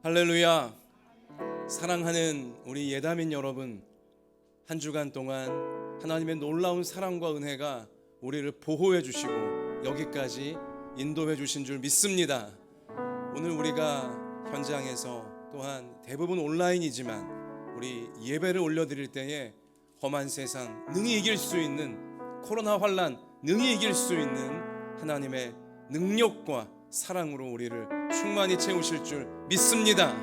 할렐루야. 사랑하는 우리 예담인 여러분, 한 주간 동안 하나님의 놀라운 사랑과 은혜가 우리를 보호해 주시고 여기까지 인도해 주신 줄 믿습니다. 오늘 우리가 현장에서 또한 대부분 온라인이지만 우리 예배를 올려드릴 때에 험한 세상 능히 이길 수 있는 코로나 환난 능히 이길 수 있는 하나님의 능력과 사랑으로 우리를 충만히 채우실 줄 믿습니다.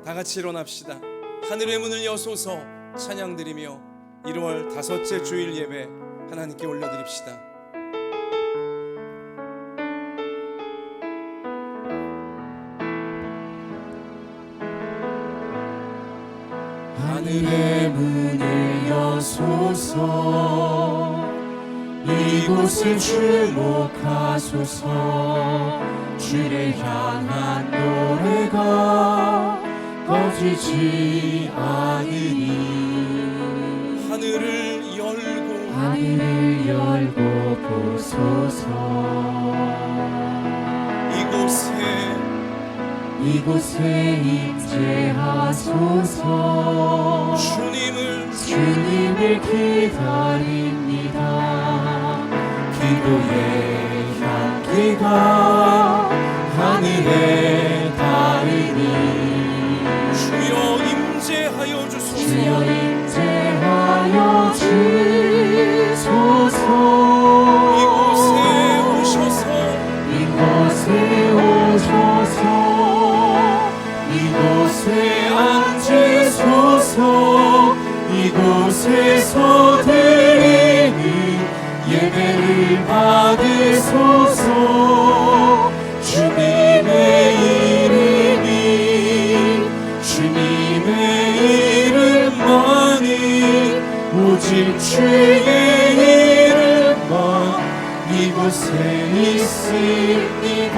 다 같이 일어납시다. 하늘의 문을 여소서 찬양드리며 1월 다섯째 주일 예배 하나님께 올려드립시다. 하늘의 문을 여소서 이곳을 주목하소서 주를 향한 노래가 꺼지지 않으니 하늘을 열고 보소서 이곳에 임재하소서 주님을 기다립니다. 기도의 향기가 하늘에 닿으니 주여 임재하여 주소서. 주여 임재하여 주소서 이곳에 오셔서 이곳에 앉으소서 이곳에서 드리는 예배를 받으소서 주님의 이름만이 오직 주의 이름만 이곳에 있습니다.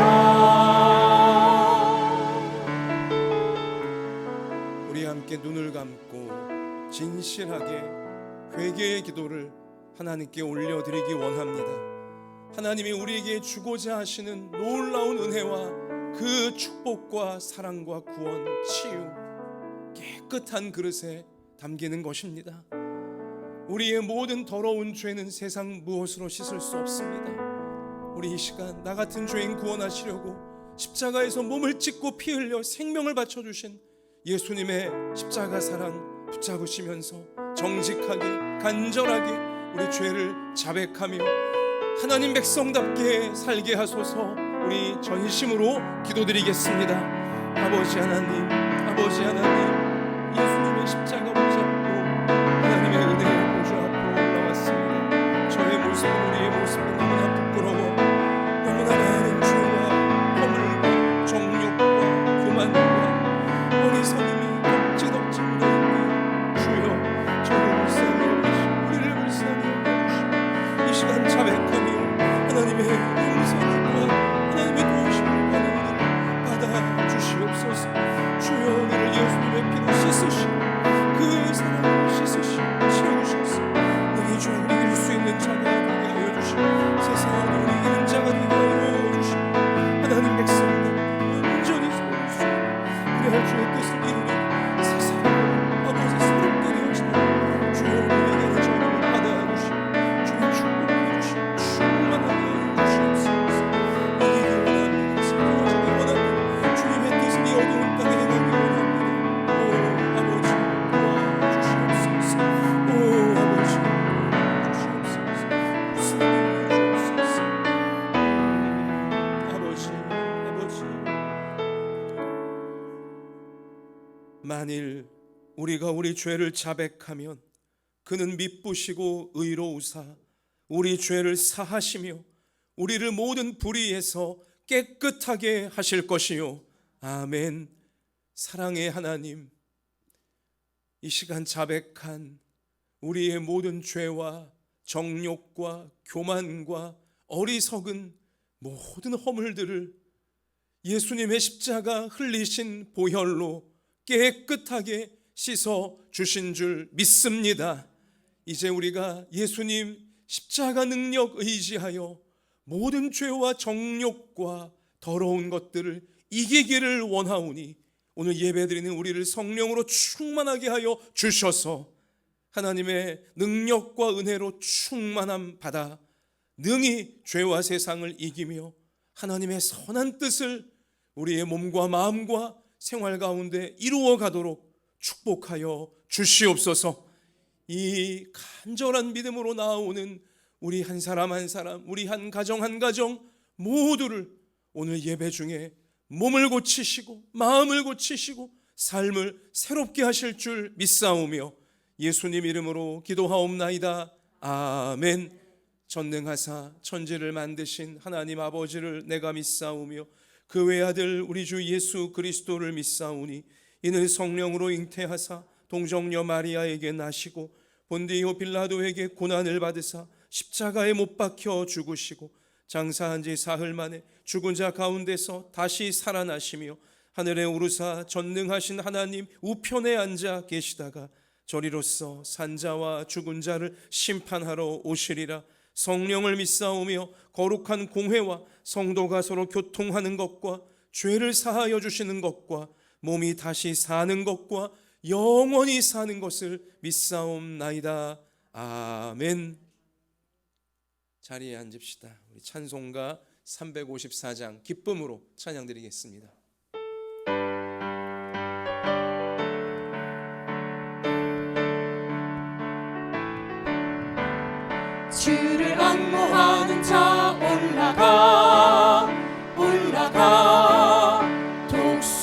우리 함께 눈을 감고 진실하게 회개의 기도를 하나님께 올려드리기 원합니다. 하나님이 우리에게 주고자 하시는 놀라운 은혜와 그 축복과 사랑과 구원, 치유, 깨끗한 그릇에 담기는 것입니다. 우리의 모든 더러운 죄는 세상 무엇으로 씻을 수 없습니다. 우리 이 시간 나 같은 죄인 구원하시려고 십자가에서 몸을 찢고 피 흘려 생명을 바쳐주신 예수님의 십자가 사랑 붙잡으시면서 정직하게 간절하게 우리 죄를 자백하며 하나님 백성답게 살게 하소서. 우리 전심으로 기도드리겠습니다. 아버지 하나님 예수님의 십자가 붙잡고 하나님의 은혜의 보좌 앞으로 올라왔습니다. 저의 모습 우리의 모습은 너무나 부끄러워 너무나 많은 죄와 허물과 정욕과 교만과 어리석음이 덕지덕지 묻어있기에 주여 저를 불쌍히 여기시고 우리를 불쌍히 여겨주시고 이 시간 자백하며 하나님의 용서를 구하고 하나님의 도우심을 구하는 은혜를 받아주시옵소서. 주여 우리를 예수님의 피로 씻으시고 그 사랑으로 씻으시고 채우셔서 너희 죄를 이길 수 있는 자가 되게 하여 주시고 세상을 우리 이기는 자가 되게 하여 주시고 하나님 백성들 온전히 서울 수 그래야 주의 뜻을 이루는 세상을 아버지 새롭게 되어지는 주여 우리에게 저를 받아주시고 주의 축복해 주시고 충만하게 하여 주시옵소서. 이기기 원합니다. 사랑하기 원합니다. 주님의 뜻을 이 어두운 땅에 행하기 원합니다. 오 아버지 도와주시옵소서. 오 아버지 도와주시옵소서. 무슨 아버지 만일 우리가 우리 죄를 자백하면 그는 미쁘시고 의로우사 우리 죄를 사하시며 우리를 모든 불의에서 깨끗하게 하실 것이요. 아멘. 사랑의 하나님, 이 시간 자백한 우리의 모든 죄와 정욕과 교만과 어리석은 모든 허물들을 예수님의 십자가 흘리신 보혈로 깨끗하게 씻어 주신 줄 믿습니다. 이제 우리가 예수님 십자가 능력 의지하여 모든 죄와 정욕과 더러운 것들을 이기기를 원하오니 오늘 예배드리는 우리를 성령으로 충만하게 하여 주셔서 하나님의 능력과 은혜로 충만함 받아 능히 죄와 세상을 이기며 하나님의 선한 뜻을 우리의 몸과 마음과 생활 가운데 이루어 가도록 축복하여 주시옵소서. 이 간절한 믿음으로 나아오는 우리 한 사람 한 사람, 우리 한 가정 한 가정 모두를 오늘 예배 중에 몸을 고치시고 마음을 고치시고 삶을 새롭게 하실 줄 믿사오며 예수님 이름으로 기도하옵나이다. 아멘. 전능하사 천지를 만드신 하나님 아버지를 내가 믿사오며 그 외아들 우리 주 예수 그리스도를 믿사오니 이는 성령으로 잉태하사 동정녀 마리아에게 나시고 본디오 빌라도에게 고난을 받으사 십자가에 못 박혀 죽으시고 장사한 지 사흘 만에 죽은 자 가운데서 다시 살아나시며 하늘에 오르사 전능하신 하나님 우편에 앉아 계시다가 저리로서 산자와 죽은 자를 심판하러 오시리라. 성령을 믿사오며 거룩한 공회와 성도가 서로 교통하는 것과 죄를 사하여 주시는 것과 몸이 다시 사는 것과 영원히 사는 것을 믿사옵나이다. 아멘. 자리에 앉읍시다. 우리 찬송가 354장 기쁨으로 찬양드리겠습니다. 주를 앙모하는 자 올라가 올라가 독수리같이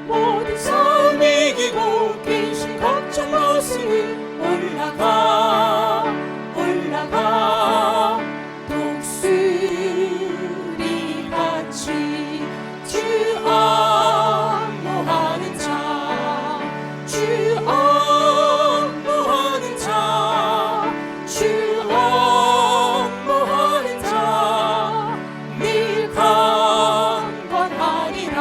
모든 싸움 이기고 근심 걱정 벗으니 올라가 올라가 독수리같이 주 앙모하는 자주 앙모하는 자주 앙모하는 자 늘 강건하리라.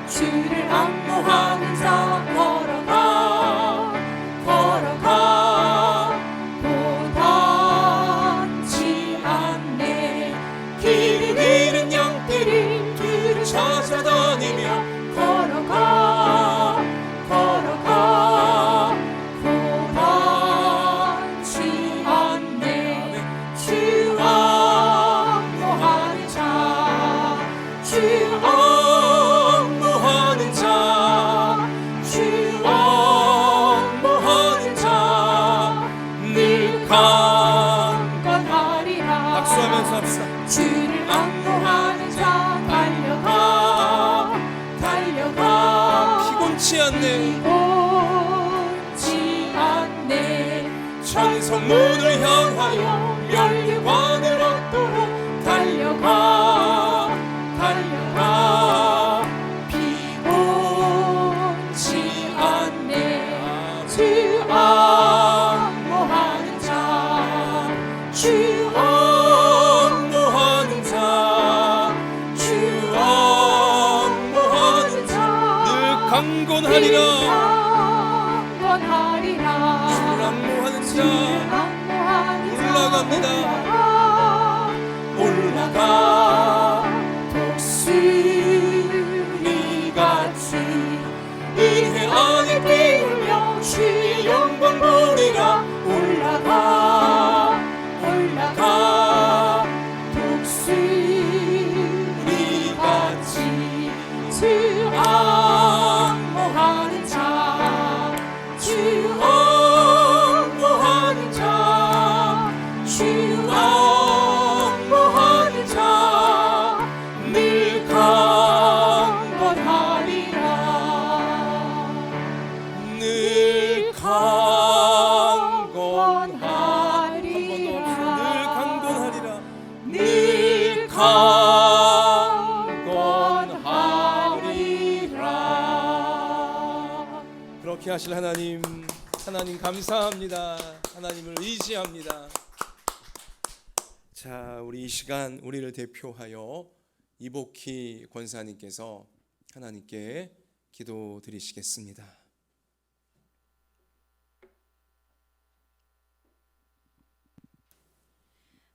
주를 앙모하는 자 걸어가 걸어가 고단치 않네. 길 잃은 양들이 뒤를 찾아다니며 걸어가 걸어가 고단치 않네. 주 앙모하는 자주 앙모하는 자주 앙모하는 자 늘 강건하리라. 박수하면서 합시다. 주를 앙모하는 자 달려가 달려가 피곤치 않네. 피곤치 않네. 천성문을 향하여 멸류관을 얻도록 달려가 달려가 피곤치 않네. 주 앙모하는 자주 앙모하는 자주 앙모하는 자 늘 강건하리라. 강건하리라. 주를 앙모하는 자 올라갑니다. 올라가 독수리같이 인해 안에 피우며 주의 영광 보리라. 올라가 올라가 독수리같이 주 앙모하는 자주 앙모하는 자주 앙모하는 자늘 강건하리라. 늘 강건하리라. 늘 강건하리라. 그렇게 하실 하나님 감사합니다. 하나님을 의지합니다. 자, 우리 이 시간 우리를 대표하여 이복희 권사님께서 하나님께 기도드리시겠습니다.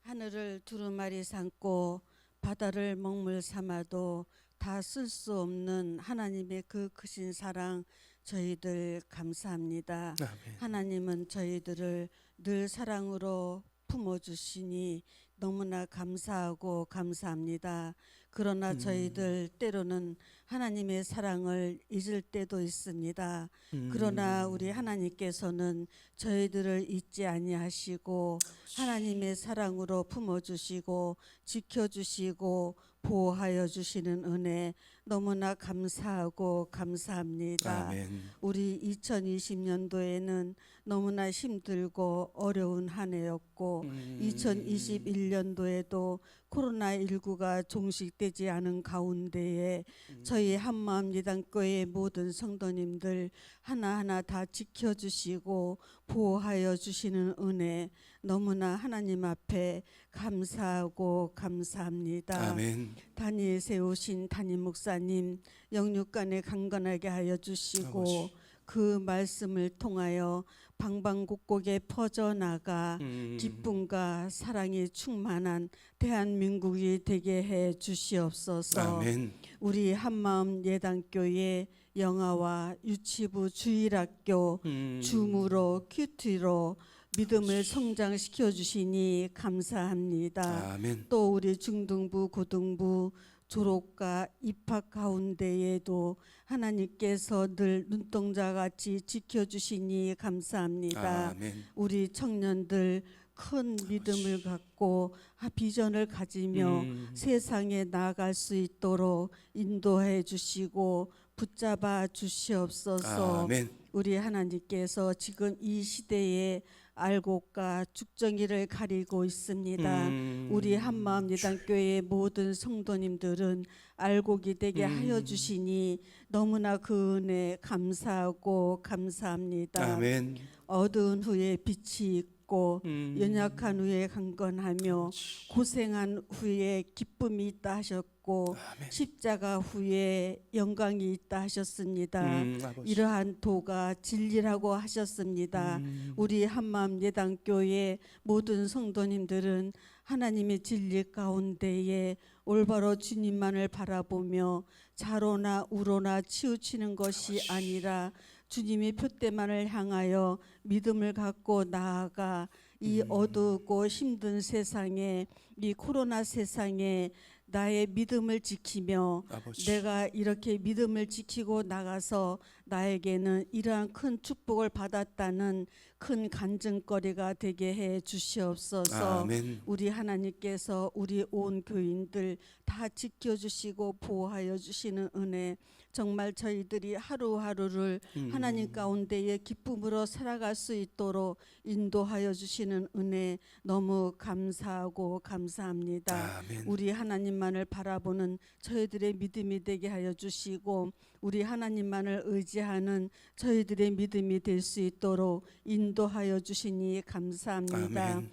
하늘을 두루마리 삼고 바다를 먹물 삼아도 다 쓸 수 없는 하나님의 그 크신 사랑 저희들 감사합니다. 아멘. 하나님은 저희들을 늘 사랑으로 품어주시니 너무나 감사하고 감사합니다. 그러나 저희들 때로는 하나님의 사랑을 잊을 때도 있습니다. 그러나 우리 하나님께서는 저희들을 잊지 아니하시고 하나님의 사랑으로 품어주시고 지켜주시고 보호하여 주시는 은혜 너무나 감사하고 감사합니다. 아멘. 우리 2020년도에는 너무나 힘들고 어려운 한 해였고 2021년도에도 코로나19가 종식되지 않은 가운데에 저희 한마음 예단교회 모든 성도님들 하나하나 다 지켜주시고 보호하여 주시는 은혜 너무나 하나님 앞에 감사하고 감사합니다. 아멘. 다니엘 세우신 담임 목사님 영육간에 강건하게 하여 주시고 아버지. 그 말씀을 통하여 방방곡곡에 퍼져나가 기쁨과 사랑이 충만한 대한민국이 되게 해 주시옵소서. 아멘. 우리 한마음 예단교회 영아와 유치부 주일학교 줌으로 큐티로 믿음을 성장시켜 주시니 감사합니다. 아멘. 또 우리 중등부 고등부 졸업과 입학 가운데에도 하나님께서 늘 눈동자같이 지켜주시니 감사합니다. 아멘. 우리 청년들 큰 믿음을 갖고 비전을 가지며 세상에 나아갈 수 있도록 인도해 주시고 붙잡아 주시옵소서. 아멘. 우리 하나님께서 지금 이 시대에 알곡과 죽정이를 가리고 있습니다. 우리 한마음 예단교회의 모든 성도님들은 알곡이 되게 하여 주시니 너무나 그 은혜 감사하고 감사합니다. 아멘. 어두운 후에 빛이 있고 연약한 후에 강건하며 고생한 후에 기쁨이 있다 하셨고 아멘. 십자가 후에 영광이 있다 하셨습니다. 아버지. 이러한 도가 진리라고 하셨습니다. 우리 한마음 예단교회 모든 성도님들은 하나님의 진리 가운데에 올바로 주님만을 바라보며 좌로나 우로나 치우치는 것이 아니라 주님의 표대만을 향하여 믿음을 갖고 나아가 이 어두우고 힘든 세상에 이 코로나 세상에 나의 믿음을 지키며 아버지. 내가 이렇게 믿음을 지키고 나가서 나에게는 이러한 큰 축복을 받았다는 큰 간증거리가 되게 해 주시옵소서. 아멘. 우리 하나님께서 우리 온 교인들 다 지켜주시고 보호하여 주시는 은혜 정말 저희들이 하루하루를 하나님 가운데에 기쁨으로 살아갈 수 있도록 인도하여 주시는 은혜 너무 감사하고 감사합니다. 아멘. 우리 하나님만을 바라보는 저희들의 믿음이 되게 하여 주시고 우리 하나님만을 의지하는 저희들의 믿음이 될 수 있도록 인도하여 주시니 감사합니다. 아멘.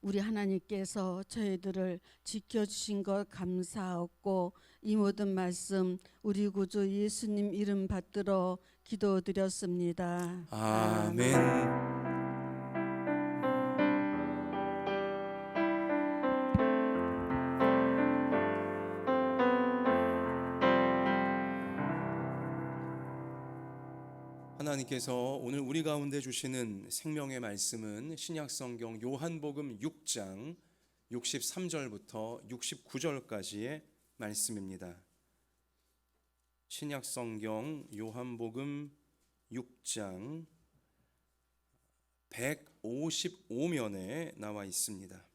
우리 하나님께서 저희들을 지켜주신 것 감사하고 이 모든 말씀 우리 구주 예수님 이름 받들어 기도드렸습니다. 아멘. 하나님께서 오늘 우리 가운데 주시는 생명의 말씀은 신약성경 요한복음 6장 63절부터 69절까지의 말씀입니다. 신약성경 요한복음 6장 155면에 나와 있습니다.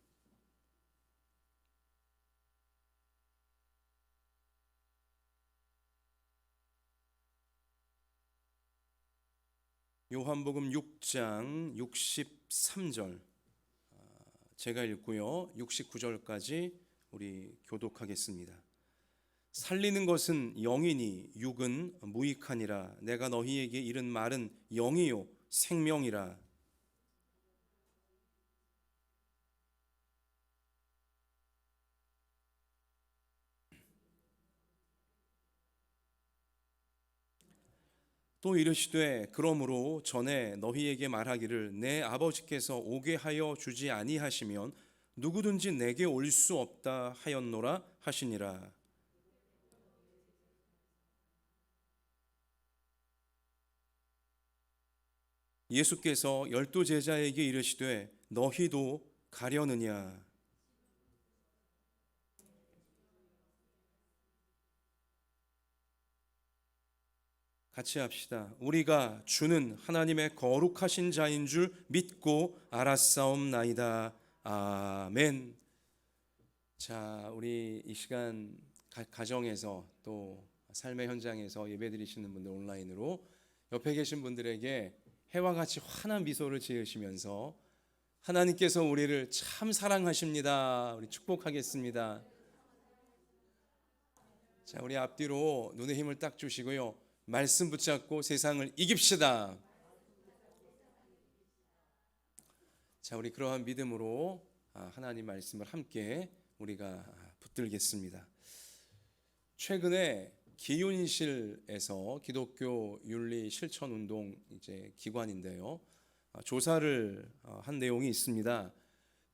요한복음 6장 63절 제가 읽고요. 69절까지 우리 교독하겠습니다. 살리는 것은 영이니 육은 무익하니라. 내가 너희에게 이른 말은 영이요 생명이라. 또 이르시되 그러므로 전에 너희에게 말하기를 내 아버지께서 오게 하여 주지 아니하시면 누구든지 내게 올 수 없다 하였노라 하시니라. 예수께서 12 제자에게 이르시되 너희도 가려느냐. 같이 합시다. 우리가 주는 하나님의 거룩하신 자인 줄 믿고 알았사옵나이다. 아멘. 자, 우리 이 시간 가정에서 또 삶의 현장에서 예배드리시는 분들 온라인으로 옆에 계신 분들에게 해와 같이 환한 미소를 지으시면서 하나님께서 우리를 참 사랑하십니다. 우리 축복하겠습니다. 자, 우리 앞뒤로 눈에 힘을 딱 주시고요. 말씀 붙잡고 세상을 이깁시다. 자, 우리 그러한 믿음으로 하나님 말씀을 함께 우리가 붙들겠습니다. 최근에 기윤실에서 기독교 윤리 실천 운동 이제 기관인데요. 조사를 한 내용이 있습니다.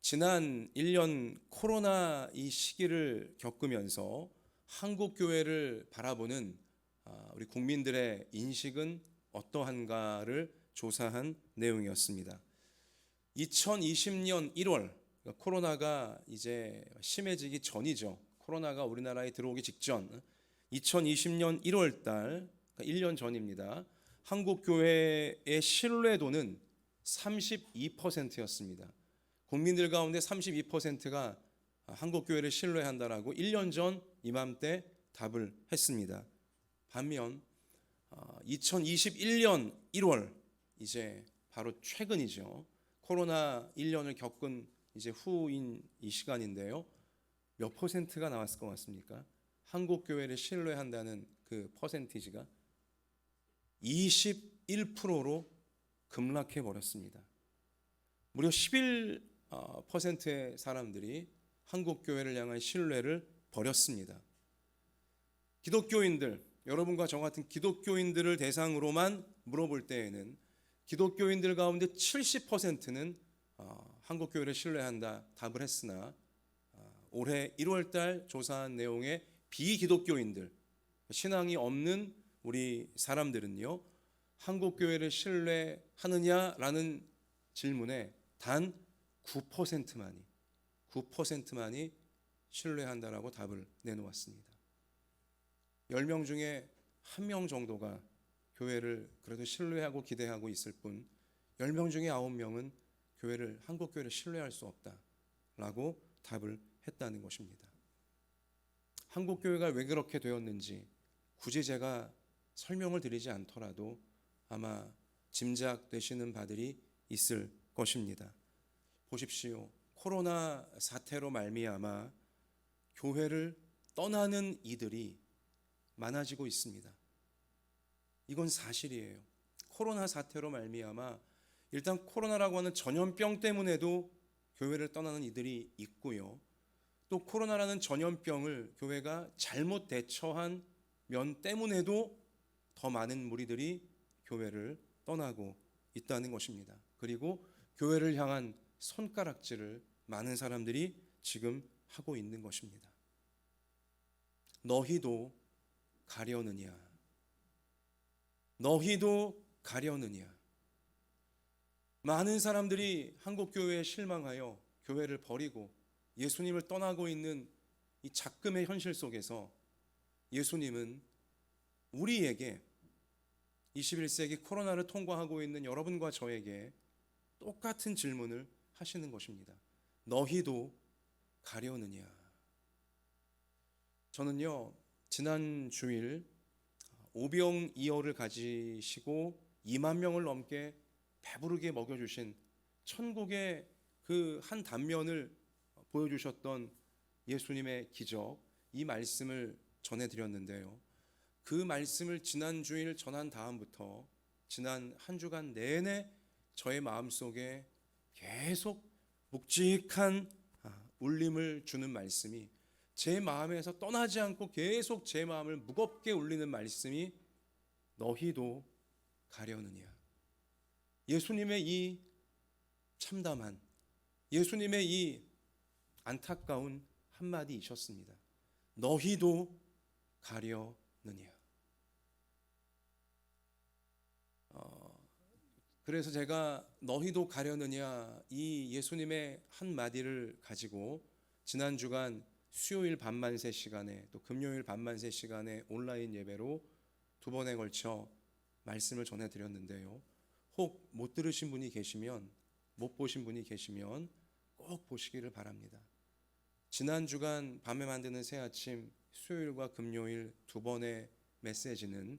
지난 1년 코로나 이 시기를 겪으면서 한국 교회를 바라보는 우리 국민들의 인식은 어떠한가를 조사한 내용이었습니다. 2020년 1월 코로나가 이제 심해지기 전이죠. 코로나가 우리나라에 들어오기 직전 2020년 1월 달, 그러니까 1년 전입니다. 한국 교회의 신뢰도는 32%였습니다. 국민들 가운데 32%가 한국 교회를 신뢰한다라고 1년 전 이맘때 답을 했습니다. 반면 2021년 1월 이제 바로 최근이죠. 코로나 1년을 겪은 이제 후인 이 시간인데요. 몇 퍼센트가 나왔을 것 같습니까? 한국 교회를 신뢰한다는 그 퍼센티지가 21%로 급락해 버렸습니다. 무려 11%의 사람들이 한국 교회를 향한 신뢰를 버렸습니다. 기독교인들, 여러분과 저 같은 기독교인들을 대상으로만 물어볼 때에는 기독교인들 가운데 70%는 한국 교회를 신뢰한다 답을 했으나 올해 1월 달 조사한 내용의 비기독교인들, 신앙이 없는 우리 사람들은요, 한국 교회를 신뢰하느냐라는 질문에 단 9%만이 신뢰한다라고 답을 내놓았습니다. 10명 중에 1명 정도가 교회를 그래도 신뢰하고 기대하고 있을 뿐 10명 중에 9명은 한국 교회를 신뢰할 수 없다라고 답을 했다는 것입니다. 한국 교회가 왜 그렇게 되었는지 굳이 제가 설명을 드리지 않더라도 아마 짐작되시는 바들이 있을 것입니다. 보십시오. 코로나 사태로 말미암아 교회를 떠나는 이들이 많아지고 있습니다. 이건 사실이에요. 코로나 사태로 말미암아 일단 코로나라고 하는 전염병 때문에도 교회를 떠나는 이들이 있고요. 또 코로나라는 전염병을 교회가 잘못 대처한 면 때문에도 더 많은 무리들이 교회를 떠나고 있다는 것입니다. 그리고 교회를 향한 손가락질을 많은 사람들이 지금 하고 있는 것입니다. 너희도 가려느냐? 너희도 가려느냐? 많은 사람들이 한국 교회에 실망하여 교회를 버리고 예수님을 떠나고 있는 이 작금의 현실 속에서 예수님은 우리에게 21세기 코로나를 통과하고 있는 여러분과 저에게 똑같은 질문을 하시는 것입니다. 너희도 가려느냐? 저는요, 지난 주일 오병이어를 가지시고 2만 명을 넘게 배부르게 먹여주신 천국의 그 한 단면을 보여주셨던 예수님의 기적, 이 말씀을 전해드렸는데요. 그 말씀을 지난 주일 전한 다음부터 지난 한 주간 내내 저의 마음속에 계속 묵직한 울림을 주는 말씀이, 제 마음에서 떠나지 않고 계속 제 마음을 무겁게 울리는 말씀이 너희도 가려느냐. 예수님의 이 참담한, 예수님의 이 안타까운 한마디이셨습니다. 너희도 가려느냐. 그래서 제가 너희도 가려느냐 이 예수님의 한마디를 가지고 지난 주간 수요일 밤만세 시간에 또 금요일 밤만세 시간에 온라인 예배로 두 번에 걸쳐 말씀을 전해드렸는데요. 혹 못 들으신 분이 계시면, 못 보신 분이 계시면 꼭 보시기를 바랍니다. 지난 주간 밤에 만드는 새 아침 수요일과 금요일 두 번의 메시지는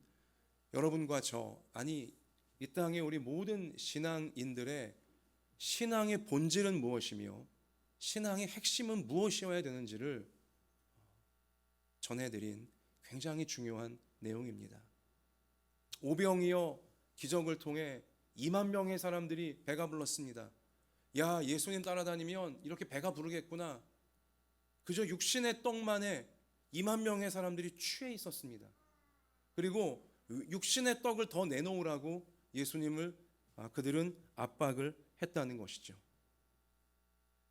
여러분과 저, 아니 이 땅의 우리 모든 신앙인들의 신앙의 본질은 무엇이며 신앙의 핵심은 무엇이어야 되는지를 전해드린 굉장히 중요한 내용입니다. 오병이어 기적을 통해 2만 명의 사람들이 배가 불렀습니다. 야, 예수님 따라다니면 이렇게 배가 부르겠구나. 그저 육신의 떡만에 2만 명의 사람들이 취해 있었습니다. 그리고 육신의 떡을 더 내놓으라고 예수님을 그들은 압박을 했다는 것이죠.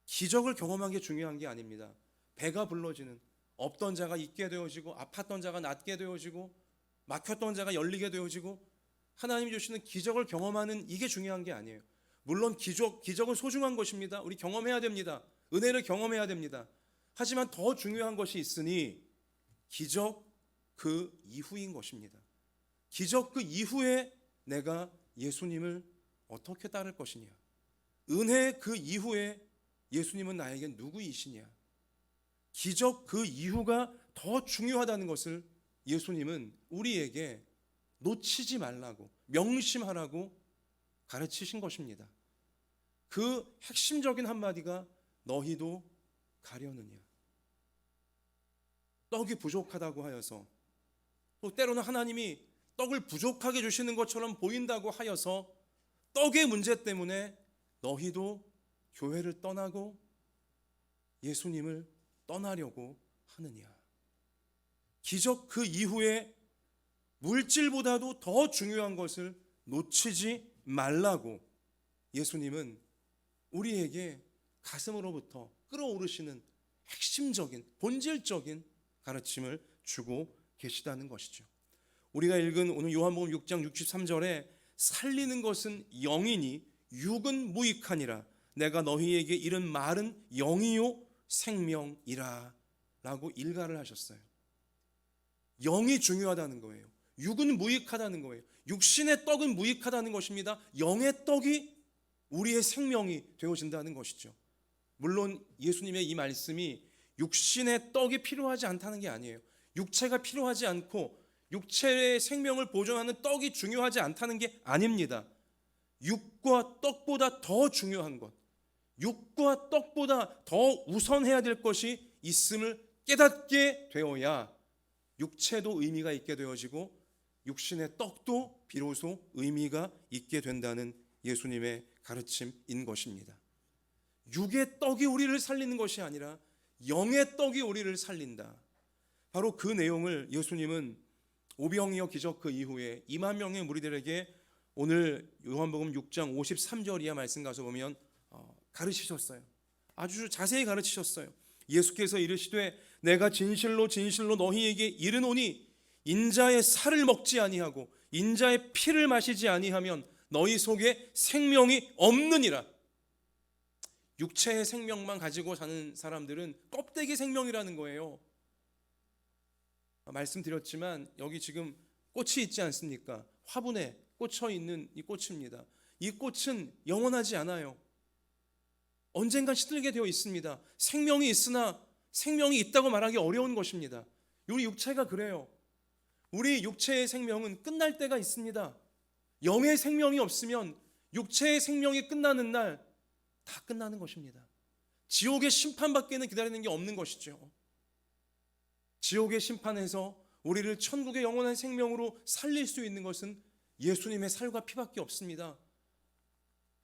기적을 경험한 게 중요한 게 아닙니다. 배가 불러지는, 없던 자가 있게 되어지고 아팠던 자가 낫게 되어지고 막혔던 자가 열리게 되어지고 하나님이 주시는 기적을 경험하는 이게 중요한 게 아니에요. 물론 기적은 소중한 것입니다. 우리 경험해야 됩니다. 은혜를 경험해야 됩니다. 하지만 더 중요한 것이 있으니 기적 그 이후인 것입니다. 기적 그 이후에 내가 예수님을 어떻게 따를 것이냐, 은혜 그 이후에 예수님은 나에게 누구이시냐, 기적 그 이후가 더 중요하다는 것을 예수님은 우리에게 놓치지 말라고, 명심하라고 가르치신 것입니다. 그 핵심적인 한마디가 너희도 가려느냐. 떡이 부족하다고 하여서, 또 때로는 하나님이 떡을 부족하게 주시는 것처럼 보인다고 하여서 떡의 문제 때문에 너희도 교회를 떠나고 예수님을 떠나려고 하느냐. 기적 그 이후에 물질보다도 더 중요한 것을 놓치지 말라고 예수님은 우리에게 가슴으로부터 끌어오르시는 핵심적인 본질적인 가르침을 주고 계시다는 것이죠. 우리가 읽은 오늘 요한복음 6장 63절에 살리는 것은 영이니 육은 무익하니라. 내가 너희에게 이른 말은 영이요 생명이라 라고 일가를 하셨어요. 영이 중요하다는 거예요. 육은 무익하다는 거예요. 육신의 떡은 무익하다는 것입니다. 영의 떡이 우리의 생명이 되어진다는 것이죠. 물론 예수님의 이 말씀이 육신의 떡이 필요하지 않다는 게 아니에요. 육체가 필요하지 않고 육체의 생명을 보존하는 떡이 중요하지 않다는 게 아닙니다. 육과 떡보다 더 중요한 것, 육과 떡보다 더 우선해야 될 것이 있음을 깨닫게 되어야 육체도 의미가 있게 되어지고 육신의 떡도 비로소 의미가 있게 된다는 예수님의 가르침인 것입니다. 육의 떡이 우리를 살리는 것이 아니라 영의 떡이 우리를 살린다. 바로 그 내용을 예수님은 오병이어 기적 그 이후에 2만 명의 무리들에게 오늘 요한복음 6장 53절 이하 말씀 가서 보면 가르치셨어요. 아주 자세히 가르치셨어요. 예수께서 이르시되 내가 진실로 진실로 너희에게 이르노니 인자의 살을 먹지 아니하고 인자의 피를 마시지 아니하면 너희 속에 생명이 없느니라. 육체의 생명만 가지고 사는 사람들은 껍데기 생명이라는 거예요. 말씀드렸지만 여기 지금 꽃이 있지 않습니까? 화분에 꽂혀 있는 이 꽃입니다. 이 꽃은 영원하지 않아요. 언젠가 시들게 되어 있습니다. 생명이 있으나 생명이 있다고 말하기 어려운 것입니다. 우리 육체가 그래요. 우리 육체의 생명은 끝날 때가 있습니다. 영의 생명이 없으면 육체의 생명이 끝나는 날 다 끝나는 것입니다. 지옥의 심판밖에는 기다리는 게 없는 것이죠. 지옥의 심판에서 우리를 천국의 영원한 생명으로 살릴 수 있는 것은 예수님의 살과 피밖에 없습니다.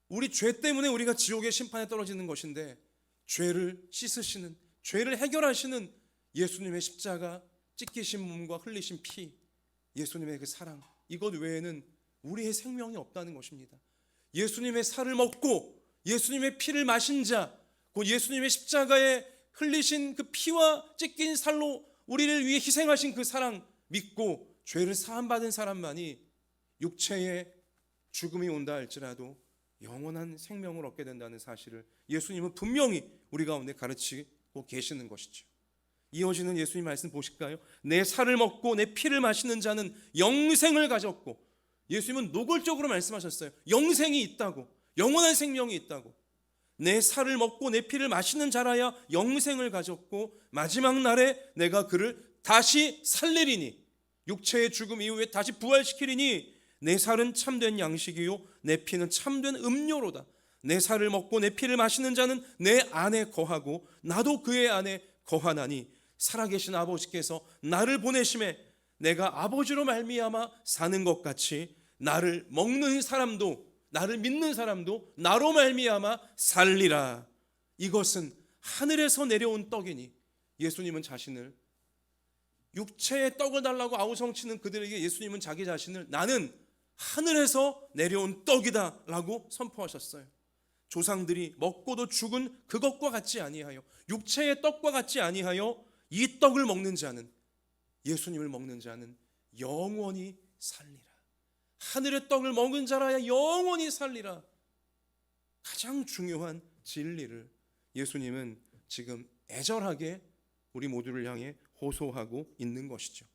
우리 죄 때문에 우리가 지옥의 심판에 떨어지는 것인데 죄를 씻으시는, 죄를 해결하시는 예수님의 십자가, 찢기신 몸과 흘리신 피, 예수님의 그 사랑, 이것 외에는 우리의 생명이 없다는 것입니다. 예수님의 살을 먹고 예수님의 피를 마신 자, 곧 예수님의 십자가의 흘리신 그 피와 찢긴 살로 우리를 위해 희생하신 그 사랑 믿고 죄를 사함받은 사람만이 육체의 죽음이 온다 할지라도 영원한 생명을 얻게 된다는 사실을 예수님은 분명히 우리 가운데 가르치고 계시는 것이죠. 이어지는 예수님 말씀 보실까요? 내 살을 먹고 내 피를 마시는 자는 영생을 가졌고, 예수님은 노골적으로 말씀하셨어요. 영생이 있다고, 영원한 생명이 있다고. 내 살을 먹고 내 피를 마시는 자라야 영생을 가졌고 마지막 날에 내가 그를 다시 살리리니, 육체의 죽음 이후에 다시 부활시키리니 내 살은 참된 양식이요 내 피는 참된 음료로다. 내 살을 먹고 내 피를 마시는 자는 내 안에 거하고 나도 그의 안에 거하나니 살아계신 아버지께서 나를 보내심에 내가 아버지로 말미암아 사는 것 같이 나를 먹는 사람도, 나를 믿는 사람도 나로 말미암아 살리라. 이것은 하늘에서 내려온 떡이니, 예수님은 자신을, 육체의 떡을 달라고 아우성치는 그들에게 예수님은 자기 자신을 나는 하늘에서 내려온 떡이다 라고 선포하셨어요. 조상들이 먹고도 죽은 그것과 같지 아니하여, 육체의 떡과 같지 아니하여 이 떡을 먹는 자는, 예수님을 먹는 자는 영원히 살리라. 하늘의 떡을 먹은 자라야 영원히 살리라. 가장 중요한 진리를 예수님은 지금 애절하게 우리 모두를 향해 호소하고 있는 것이죠.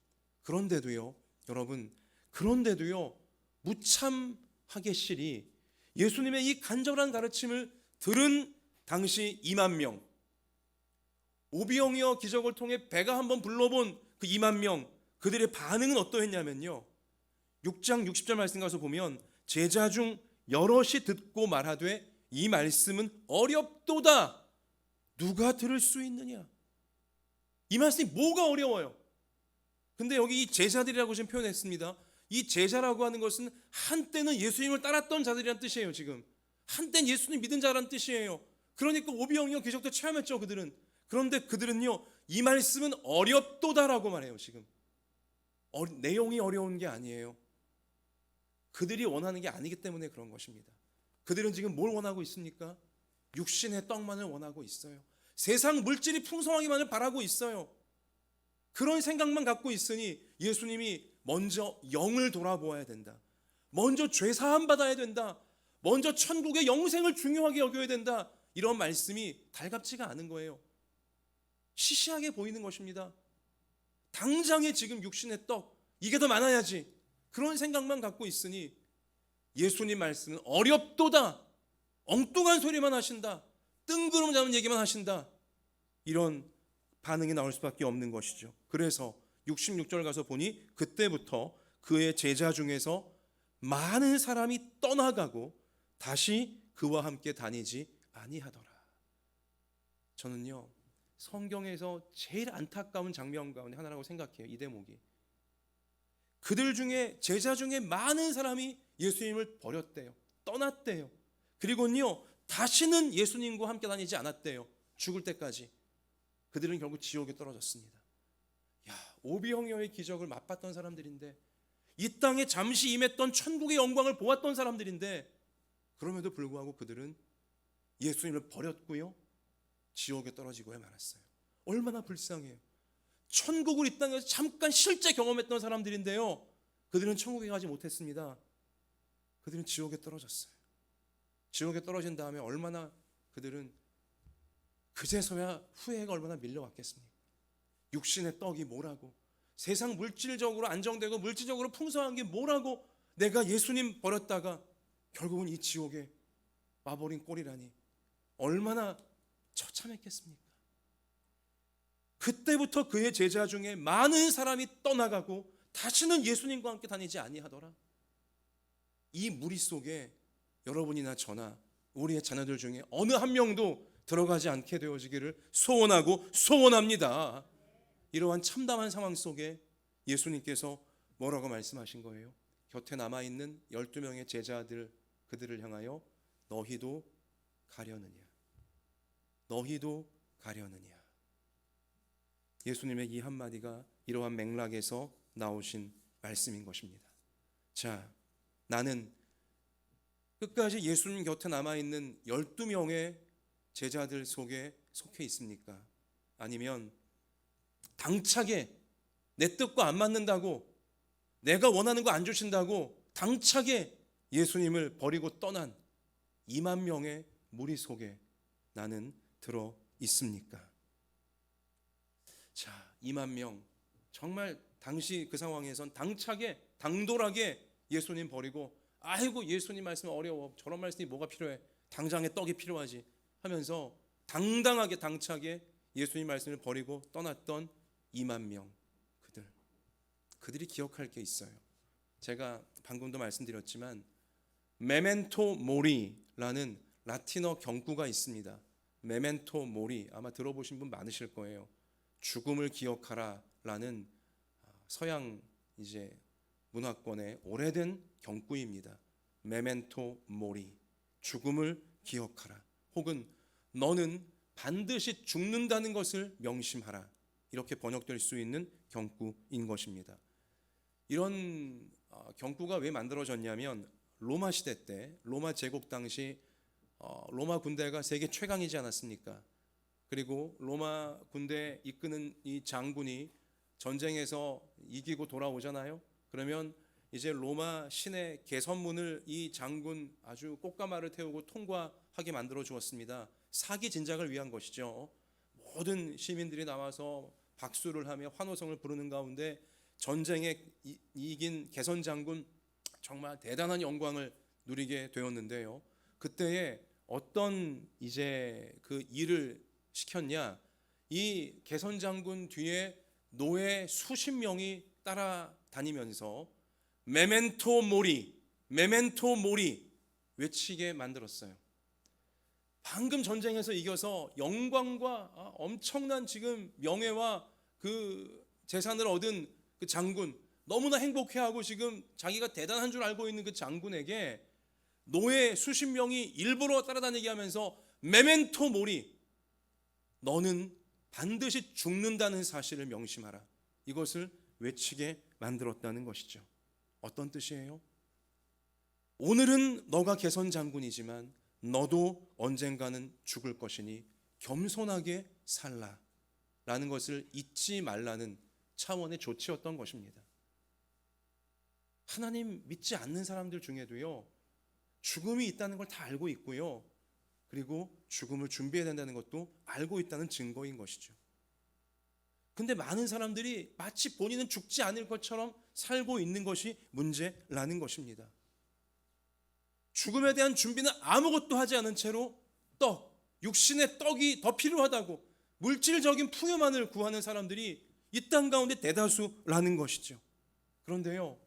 그런데도요, 여러분, 그런데도요 무참하게 실이 예수님의 이 간절한 가르침을 들은 당시 2만 명, 오병이어 기적을 통해 배가 한번 불러본 그 2만 명, 그들의 반응은 어떠했냐면요, 6장 60절 말씀 가서 보면 제자 중 여럿이 듣고 말하되 이 말씀은 어렵도다. 누가 들을 수 있느냐. 이 말씀이 뭐가 어려워요? 근데 여기 이 제자들이라고 지금 표현했습니다. 이 제자라고 하는 것은 한때는 예수님을 따랐던 자들이란 뜻이에요. 지금 한때는 예수님 믿은 자란 뜻이에요. 그러니까 오병이어 기적도 체험했죠, 그들은. 그런데 그들은요, 이 말씀은 어렵도다라고 말해요. 지금 내용이 어려운 게 아니에요. 그들이 원하는 게 아니기 때문에 그런 것입니다. 그들은 지금 뭘 원하고 있습니까? 육신의 떡만을 원하고 있어요. 세상 물질이 풍성하기만을 바라고 있어요. 그런 생각만 갖고 있으니 예수님이 먼저 영을 돌아보아야 된다, 먼저 죄 사함 받아야 된다, 먼저 천국의 영생을 중요하게 여겨야 된다, 이런 말씀이 달갑지가 않은 거예요. 시시하게 보이는 것입니다. 당장에 지금 육신의 떡, 이게 더 많아야지, 그런 생각만 갖고 있으니 예수님 말씀은 어렵도다, 엉뚱한 소리만 하신다, 뜬구름 잡은 얘기만 하신다, 이런 반응이 나올 수밖에 없는 것이죠. 그래서 66절 가서 보니 그때부터 그의 제자 중에서 많은 사람이 떠나가고 다시 그와 함께 다니지 아니하더라. 저는요, 성경에서 제일 안타까운 장면 가운데 하나라고 생각해요. 이 대목이. 그들 중에, 제자 중에 많은 사람이 예수님을 버렸대요. 떠났대요. 그리고는요, 다시는 예수님과 함께 다니지 않았대요. 죽을 때까지. 그들은 결국 지옥에 떨어졌습니다. 오병이어의 기적을 맛봤던 사람들인데, 이 땅에 잠시 임했던 천국의 영광을 보았던 사람들인데, 그럼에도 불구하고 그들은 예수님을 버렸고요, 지옥에 떨어지고야 말았어요. 얼마나 불쌍해요. 천국을 이 땅에서 잠깐 실제 경험했던 사람들인데요, 그들은 천국에 가지 못했습니다. 그들은 지옥에 떨어졌어요. 지옥에 떨어진 다음에 얼마나 그들은 그제서야 후회가 얼마나 밀려왔겠습니까? 육신의 떡이 뭐라고, 세상 물질적으로 안정되고 물질적으로 풍성한 게 뭐라고, 내가 예수님 버렸다가 결국은 이 지옥에 와버린 꼴이라니 얼마나 처참했겠습니까? 그때부터 그의 제자 중에 많은 사람이 떠나가고 다시는 예수님과 함께 다니지 아니하더라. 이 무리 속에 여러분이나 저나 우리의 자녀들 중에 어느 한 명도 들어가지 않게 되어지기를 소원하고 소원합니다. 이러한 참담한 상황 속에 예수님께서 뭐라고 말씀하신 거예요? 곁에 남아있는 12명의 제자들, 그들을 향하여 너희도 가려느냐, 너희도 가려느냐. 예수님의 이 한마디가 이러한 맥락에서 나오신 말씀인 것입니다. 자, 나는 끝까지 예수님 곁에 남아있는 12명의 제자들 속에 속해 있습니까? 아니면 당차게 내 뜻과 안 맞는다고, 내가 원하는 거 안 주신다고 당차게 예수님을 버리고 떠난 2만 명의 무리 속에 나는 들어 있습니까? 자, 2만 명, 정말 당시 그 상황에선 당차게 당돌하게 예수님 버리고, 아이고 예수님 말씀 어려워, 저런 말씀이 뭐가 필요해, 당장에 떡이 필요하지 하면서 당당하게 당차게 예수님 말씀을 버리고 떠났던 2만 명, 그들이 기억할 게 있어요. 제가 방금도 말씀드렸지만 메멘토 모리라는 라틴어 경구가 있습니다. 메멘토 모리, 아마 들어보신 분 많으실 거예요. 죽음을 기억하라라는 서양 이제 문화권의 오래된 경구입니다. 메멘토 모리, 죽음을 기억하라, 혹은 너는 반드시 죽는다는 것을 명심하라, 이렇게 번역될 수 있는 경구인 것입니다. 이런 경구가 왜 만들어졌냐면 로마 시대 때, 로마 제국 당시 로마 군대가 세계 최강이지 않았습니까? 그리고 로마 군대 이끄는 이 장군이 전쟁에서 이기고 돌아오잖아요. 그러면 이제 로마 시내 개선문을 이 장군 아주 꽃가마를 태우고 통과하게 만들어 주었습니다. 사기 진작을 위한 것이죠. 모든 시민들이 나와서 박수를 하며 환호성을 부르는 가운데 전쟁에 이긴 개선 장군, 정말 대단한 영광을 누리게 되었는데요. 그때에 어떤 이제 그 일을 시켰냐? 이 개선 장군 뒤에 노예 수십 명이 따라다니면서 메멘토 모리, 메멘토 모리 외치게 만들었어요. 방금 전쟁에서 이겨서 영광과 엄청난 지금 명예와 그 재산을 얻은 그 장군, 너무나 행복해하고 지금 자기가 대단한 줄 알고 있는 그 장군에게 노예 수십 명이 일부러 따라다니게 하면서 메멘토 모리, 너는 반드시 죽는다는 사실을 명심하라, 이것을 외치게 만들었다는 것이죠. 어떤 뜻이에요? 오늘은 너가 개선 장군이지만 너도 언젠가는 죽을 것이니 겸손하게 살라 라는 것을 잊지 말라는 차원의 조치였던 것입니다. 하나님 믿지 않는 사람들 중에도요, 죽음이 있다는 걸 다 알고 있고요, 그리고 죽음을 준비해야 된다는 것도 알고 있다는 증거인 것이죠. 근데 많은 사람들이 마치 본인은 죽지 않을 것처럼 살고 있는 것이 문제라는 것입니다. 죽음에 대한 준비는 아무것도 하지 않은 채로 육신의 떡이 더 필요하다고 물질적인 풍요만을 구하는 사람들이 이 땅 가운데 대다수라는 것이죠. 그런데요,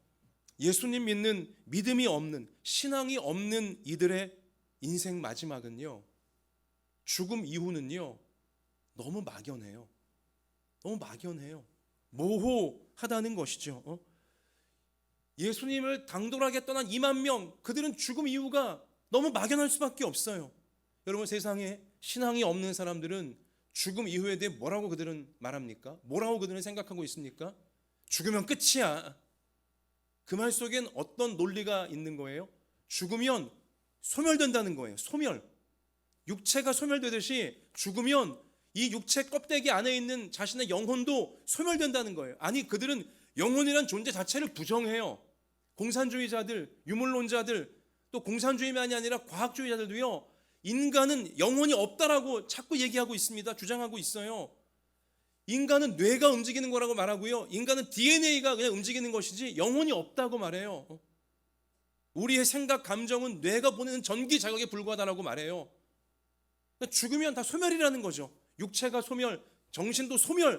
예수님 믿는 믿음이 없는, 신앙이 없는 이들의 인생 마지막은요, 죽음 이후는요, 너무 막연해요. 너무 막연해요. 모호하다는 것이죠. 예수님을 당돌하게 떠난 2만 명, 그들은 죽음 이후가 너무 막연할 수밖에 없어요. 여러분, 세상에 신앙이 없는 사람들은 죽음 이후에 대해 뭐라고 그들은 말합니까? 뭐라고 그들은 생각하고 있습니까? 죽으면 끝이야. 그 말 속엔 어떤 논리가 있는 거예요? 죽으면 소멸된다는 거예요. 소멸. 육체가 소멸되듯이 죽으면 이 육체 껍데기 안에 있는 자신의 영혼도 소멸된다는 거예요. 아니, 그들은 영혼이란 존재 자체를 부정해요. 공산주의자들, 유물론자들, 또 공산주의만이 아니라 과학주의자들도요, 인간은 영혼이 없다라고 자꾸 얘기하고 있습니다. 주장하고 있어요. 인간은 뇌가 움직이는 거라고 말하고요, 인간은 DNA가 그냥 움직이는 것이지 영혼이 없다고 말해요. 우리의 생각, 감정은 뇌가 보내는 전기 자극에 불과하다라고 말해요. 그러니까 죽으면 다 소멸이라는 거죠. 육체가 소멸, 정신도 소멸.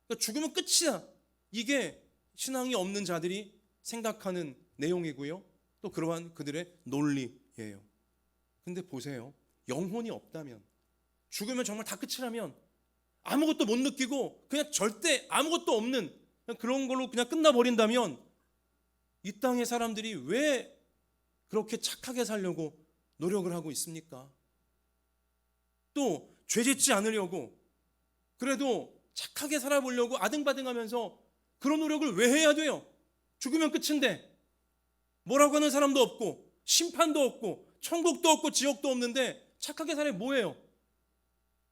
그러니까 죽으면 끝이야. 이게 신앙이 없는 자들이 생각하는 내용이고요, 또 그러한 그들의 논리예요. 근데 보세요, 영혼이 없다면, 죽으면 정말 다 끝이라면, 아무것도 못 느끼고 그냥 절대 아무것도 없는 그런 걸로 그냥 끝나버린다면, 이 땅의 사람들이 왜 그렇게 착하게 살려고 노력을 하고 있습니까? 또 죄짓지 않으려고, 그래도 착하게 살아보려고 아등바등하면서 그런 노력을 왜 해야 돼요? 죽으면 끝인데 뭐라고 하는 사람도 없고 심판도 없고 천국도 없고 지옥도 없는데 착하게 살아 뭐예요?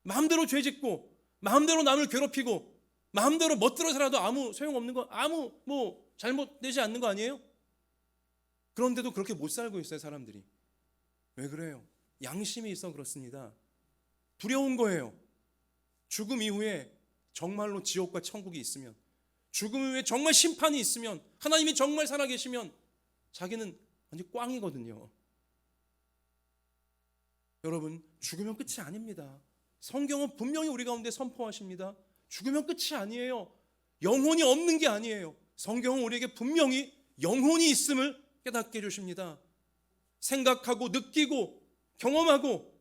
마음대로 죄짓고 마음대로 남을 괴롭히고 마음대로 멋대로 살아도 아무 소용없는 거, 아무 잘못되지 않는 거 아니에요? 그런데도 그렇게 못 살고 있어요, 사람들이. 왜 그래요? 양심이 있어 그렇습니다. 두려운 거예요. 죽음 이후에 정말로 지옥과 천국이 있으면, 죽음 이후에 정말 심판이 있으면, 하나님이 정말 살아계시면 자기는 완전 꽝이거든요. 여러분, 죽으면 끝이 아닙니다. 성경은 분명히 우리 가운데 선포하십니다. 죽으면 끝이 아니에요. 영혼이 없는 게 아니에요. 성경은 우리에게 분명히 영혼이 있음을 깨닫게 해주십니다. 생각하고 느끼고 경험하고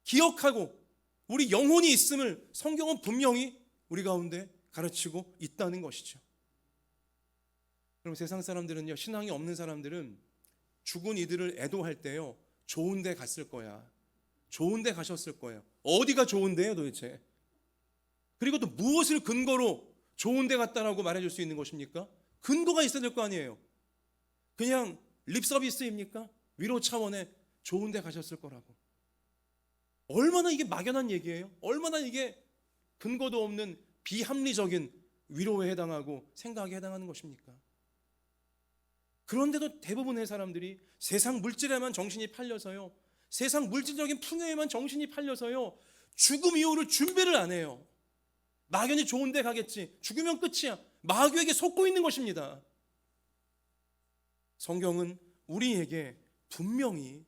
기억하고 우리 영혼이 있음을 성경은 분명히 우리 가운데 가르치고 있다는 것이죠. 그럼 세상 사람들은요, 신앙이 없는 사람들은 죽은 이들을 애도할 때요, 좋은 데 갔을 거야, 좋은 데 가셨을 거예요. 어디가 좋은데요 도대체? 그리고 또 무엇을 근거로 좋은 데 갔다라고 말해줄 수 있는 것입니까? 근거가 있어야 될 거 아니에요. 그냥 립 서비스입니까? 위로 차원의 좋은 데 가셨을 거라고. 얼마나 이게 막연한 얘기예요? 얼마나 이게 근거도 없는 비합리적인 위로에 해당하고 생각에 해당하는 것입니까? 그런데도 대부분의 사람들이 세상 물질에만 정신이 팔려서요, 세상 물질적인 풍요에만 정신이 팔려서요, 죽음 이후를 준비를 안 해요. 막연히 좋은 데 가겠지, 죽으면 끝이야, 마귀에게 속고 있는 것입니다. 성경은 우리에게 분명히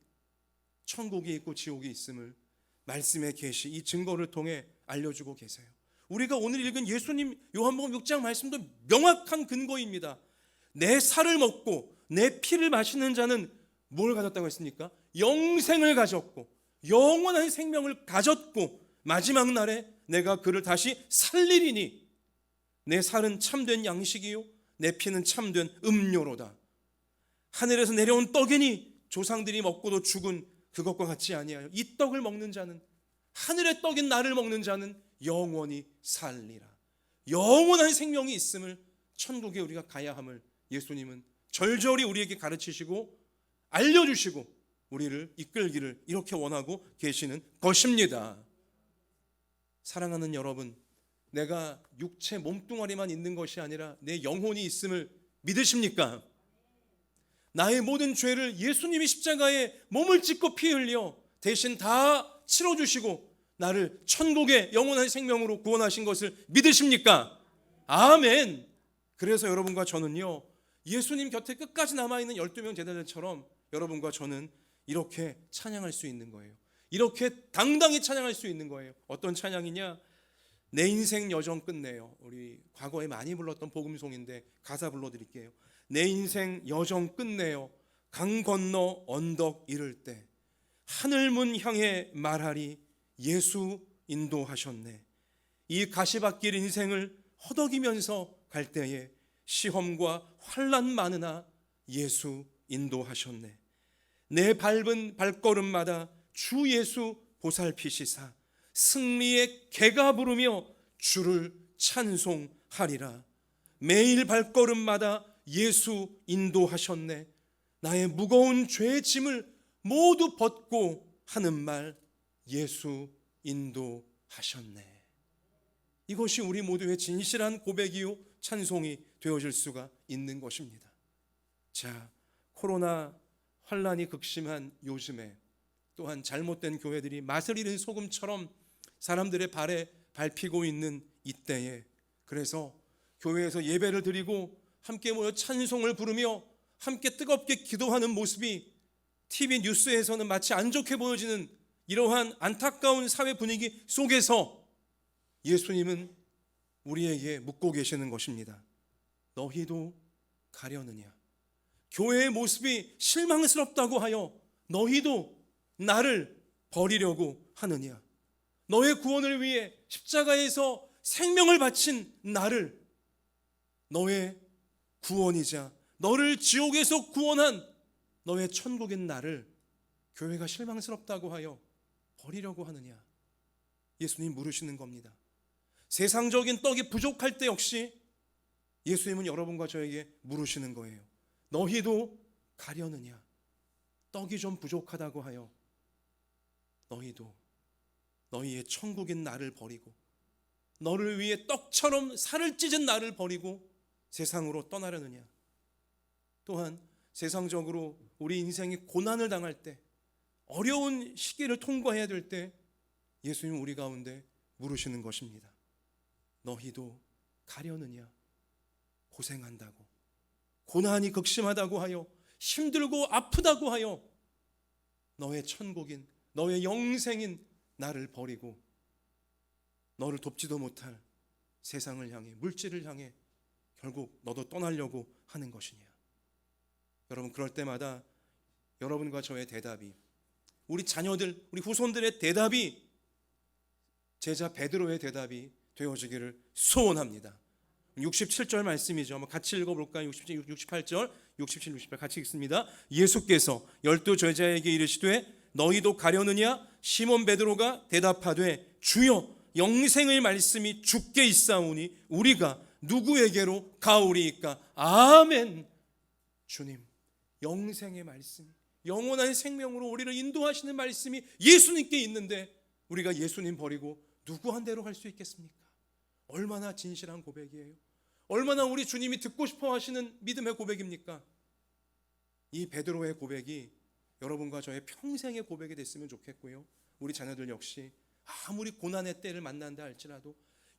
천국이 있고 지옥이 있음을 말씀의 계시, 이 증거를 통해 알려주고 계세요. 우리가 오늘 읽은 예수님 요한복음 6장 말씀도 명확한 근거입니다. 내 살을 먹고 내 피를 마시는 자는 뭘 가졌다고 했습니까? 영생을 가졌고 영원한 생명을 가졌고 마지막 날에 내가 그를 다시 살리리니 내 살은 참된 양식이요 내 피는 참된 음료로다. 하늘에서 내려온 떡이니 조상들이 먹고도 죽은 그것과 같지 아니하여 이 떡을 먹는 자는, 하늘의 떡인 나를 먹는 자는 영원히 살리라. 영원한 생명이 있음을, 천국에 우리가 가야 함을 예수님은 절절히 우리에게 가르치시고 알려주시고 우리를 이끌기를 이렇게 원하고 계시는 것입니다. 사랑하는 여러분, 내가 육체 몸뚱아리만 있는 것이 아니라 내 영혼이 있음을 믿으십니까? 나의 모든 죄를 예수님이 십자가에 몸을 찢고 피 흘려 대신 다 치러주시고 나를 천국의 영원한 생명으로 구원하신 것을 믿으십니까? 아멘. 그래서 여러분과 저는요, 예수님 곁에 끝까지 남아있는 12명 제자들처럼 여러분과 저는 이렇게 찬양할 수 있는 거예요. 이렇게 당당히 찬양할 수 있는 거예요. 어떤 찬양이냐? 내 인생 여정 끝내요. 우리 과거에 많이 불렀던 복음송인데 가사 불러드릴게요. 내 인생 여정 끝내요. 강 건너 언덕 이를 때 하늘문 향해 말하리 예수 인도하셨네. 이 가시밭길 인생을 허덕이면서 갈 때에 시험과 환난 많으나 예수 인도하셨네. 내 밟은 발걸음마다 주 예수 보살피시사 승리의 개가 부르며 주를 찬송하리라. 매일 발걸음마다 예수 인도하셨네. 나의 무거운 죄의 짐을 모두 벗고 하는 말 예수 인도하셨네. 이것이 우리 모두의 진실한 고백이요 찬송이 되어질 수가 있는 것입니다. 자, 코로나 환란이 극심한 요즘에 또한 잘못된 교회들이 맛을 잃은 소금처럼 사람들의 발에 밟히고 있는 이때에, 그래서 교회에서 예배를 드리고 함께 모여 찬송을 부르며 함께 뜨겁게 기도하는 모습이 TV 뉴스에서는 마치 안 좋게 보여지는 이러한 안타까운 사회 분위기 속에서 예수님은 우리에게 묻고 계시는 것입니다. 너희도 가려느냐? 교회의 모습이 실망스럽다고 하여 너희도 나를 버리려고 하느냐? 너의 구원을 위해 십자가에서 생명을 바친 나를, 너의 구원이자 너를 지옥에서 구원한 너의 천국인 나를 교회가 실망스럽다고 하여 버리려고 하느냐? 예수님 물으시는 겁니다. 세상적인 떡이 부족할 때 역시 예수님은 여러분과 저에게 물으시는 거예요. 너희도 가려느냐? 떡이 좀 부족하다고 하여 너희도 너희의 천국인 나를 버리고 너를 위해 떡처럼 살을 찢은 나를 버리고 세상으로 떠나려느냐? 또한 세상적으로 우리 인생이 고난을 당할 때, 어려운 시기를 통과해야 될 때 예수님 우리 가운데 물으시는 것입니다. 너희도 가려느냐? 고생한다고, 고난이 극심하다고 하여, 힘들고 아프다고 하여 너의 천국인, 너의 영생인 나를 버리고 너를 돕지도 못할 세상을 향해, 물질을 향해 결국 너도 떠나려고 하는 것이냐? 여러분, 그럴 때마다 여러분과 저의 대답이, 우리 자녀들, 우리 후손들의 대답이 제자 베드로의 대답이 되어지기를 소원합니다. 67절 말씀이죠. 한번 같이 읽어볼까요? 67, 68절, 67, 68 같이 읽습니다. 예수께서 12 제자에게 이르시되 너희도 가려느냐? 시몬 베드로가 대답하되 주여, 영생의 말씀이 주께 있사오니 우리가 누구에게로 가오리이까? 아멘. 주님, 영생의 말씀, 영원한 생명으로 우리를 인도하시는 말씀이 예수님께 있는데 우리가 예수님 버리고 누구한 데로 갈 수 있겠습니까? 얼마나 진실한 고백이에요. 얼마나 우리 주님이 듣고 싶어 하시는 믿음의 고백입니까? 이 베드로의 고백이 여러분과 저의 평생의 고백이 됐으면 좋겠고요. 우리 자녀들 역시 아무리 고난의 때를 만난다 할지라도,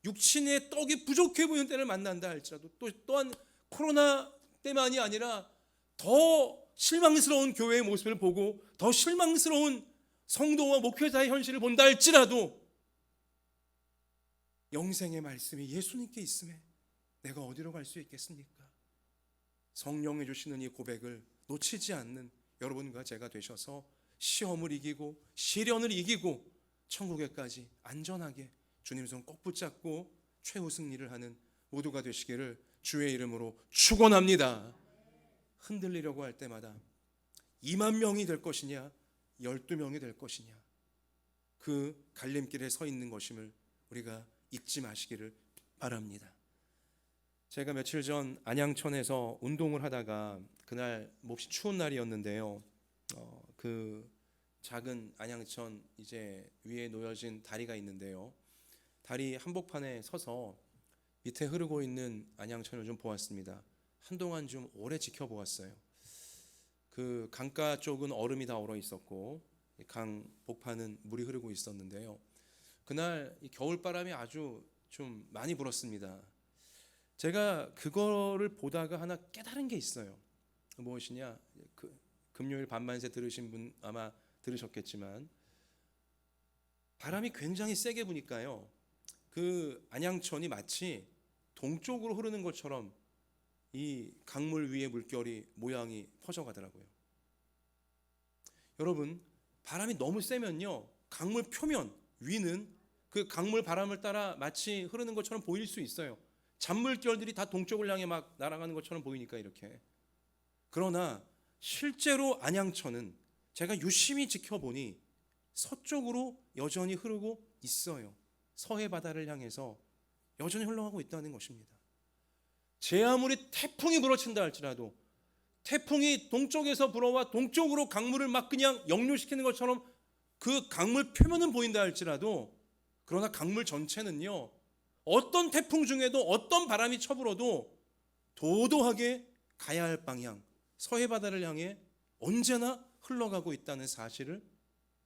육신의 떡이 부족해 보이는 때를 만난다 할지라도, 또한 코로나 때만이 아니라 더 실망스러운 교회의 모습을 보고 더 실망스러운 성도와 목회자의 현실을 본다 할지라도 영생의 말씀이 예수님께 있음에 내가 어디로 갈 수 있겠습니까? 성령이 주시는 이 고백을 놓치지 않는 여러분과 제가 되셔서 시험을 이기고 시련을 이기고 천국에까지 안전하게 주님 손 꼭 붙잡고 최후 승리를 하는 모두가 되시기를 주의 이름으로 축원합니다. 흔들리려고 할 때마다 2만 명이 될 것이냐 12명이 될 것이냐, 그 갈림길에 서 있는 것임을 우리가 잊지 마시기를 바랍니다. 제가 며칠 전 안양천에서 운동을 하다가 그날 몹시 추운 날이었는데요. 그 작은 안양천 이제 위에 놓여진 다리가 있는데요. 다리 한복판에 서서 밑에 흐르고 있는 안양천을 좀 보았습니다. 한동안 좀 오래 지켜보았어요. 그 강가 쪽은 얼음이 다 얼어 있었고 강 복판은 물이 흐르고 있었는데요. 그날 이 겨울바람이 아주 좀 많이 불었습니다. 제가 그거를 보다가 하나 깨달은 게 있어요. 무엇이냐? 금요일 밤만세 들으신 분 아마 들으셨겠지만 바람이 굉장히 세게 부니까요. 그 안양천이 마치 동쪽으로 흐르는 것처럼 이 강물 위에 물결이 모양이 퍼져가더라고요. 여러분, 바람이 너무 세면요, 강물 표면 위는 그 강물 바람을 따라 마치 흐르는 것처럼 보일 수 있어요. 잔물결들이 다 동쪽을 향해 막 날아가는 것처럼 보이니까 이렇게. 그러나 실제로 안양천은 제가 유심히 지켜보니 서쪽으로 여전히 흐르고 있어요. 서해 바다를 향해서 여전히 흘러가고 있다는 것입니다. 제 아무리 태풍이 불어친다 할지라도, 태풍이 동쪽에서 불어와 동쪽으로 강물을 막 그냥 역류시키는 것처럼 그 강물 표면은 보인다 할지라도, 그러나 강물 전체는요, 어떤 태풍 중에도 어떤 바람이 쳐불어도 도도하게 가야 할 방향, 서해 바다를 향해 언제나 흘러가고 있다는 사실을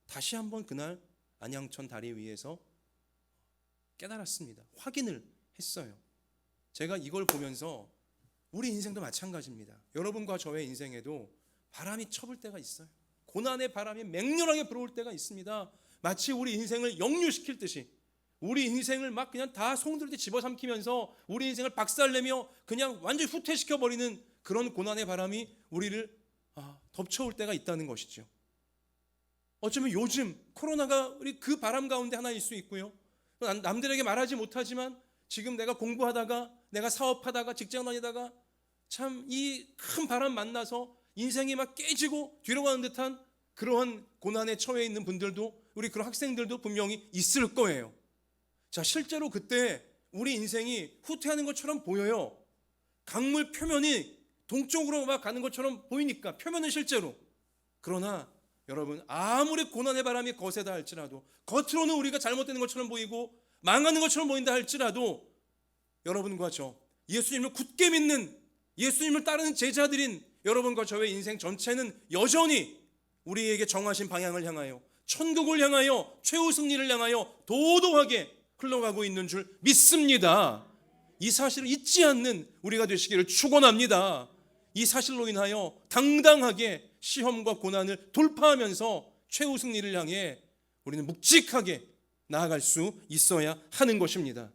다시 한번 그날 안양천 다리 위에서 깨달았습니다. 확인을 했어요. 제가 이걸 보면서 우리 인생도 마찬가지입니다. 여러분과 저의 인생에도 바람이 쳐불 때가 있어요. 고난의 바람이 맹렬하게 불어올 때가 있습니다. 마치 우리 인생을 역류시킬 듯이 우리 인생을 막 그냥 다 송두리째 집어삼키면서 우리 인생을 박살내며 그냥 완전히 후퇴시켜버리는 그런 고난의 바람이 우리를 덮쳐올 때가 있다는 것이죠. 어쩌면 요즘 코로나가 우리 그 바람 가운데 하나일 수 있고요. 남들에게 말하지 못하지만 지금 내가 공부하다가, 내가 사업하다가, 직장 다니다가 참 이 큰 바람 만나서 인생이 막 깨지고 뒤로 가는 듯한 그러한 고난에 처해 있는 분들도, 우리 그런 학생들도 분명히 있을 거예요. 자, 실제로 그때 우리 인생이 후퇴하는 것처럼 보여요. 강물 표면이 동쪽으로 막 가는 것처럼 보이니까, 표면은 실제로. 그러나 여러분, 아무리 고난의 바람이 거세다 할지라도 겉으로는 우리가 잘못되는 것처럼 보이고 망하는 것처럼 보인다 할지라도 여러분과 저 예수님을 굳게 믿는, 예수님을 따르는 제자들인 여러분과 저의 인생 전체는 여전히 우리에게 정하신 방향을 향하여, 천국을 향하여, 최후 승리를 향하여 도도하게 흘러가고 있는 줄 믿습니다. 이 사실을 잊지 않는 우리가 되시기를 축원합니다. 이 사실로 인하여 당당하게 시험과 고난을 돌파하면서 최후 승리를 향해 우리는 묵직하게 나아갈 수 있어야 하는 것입니다.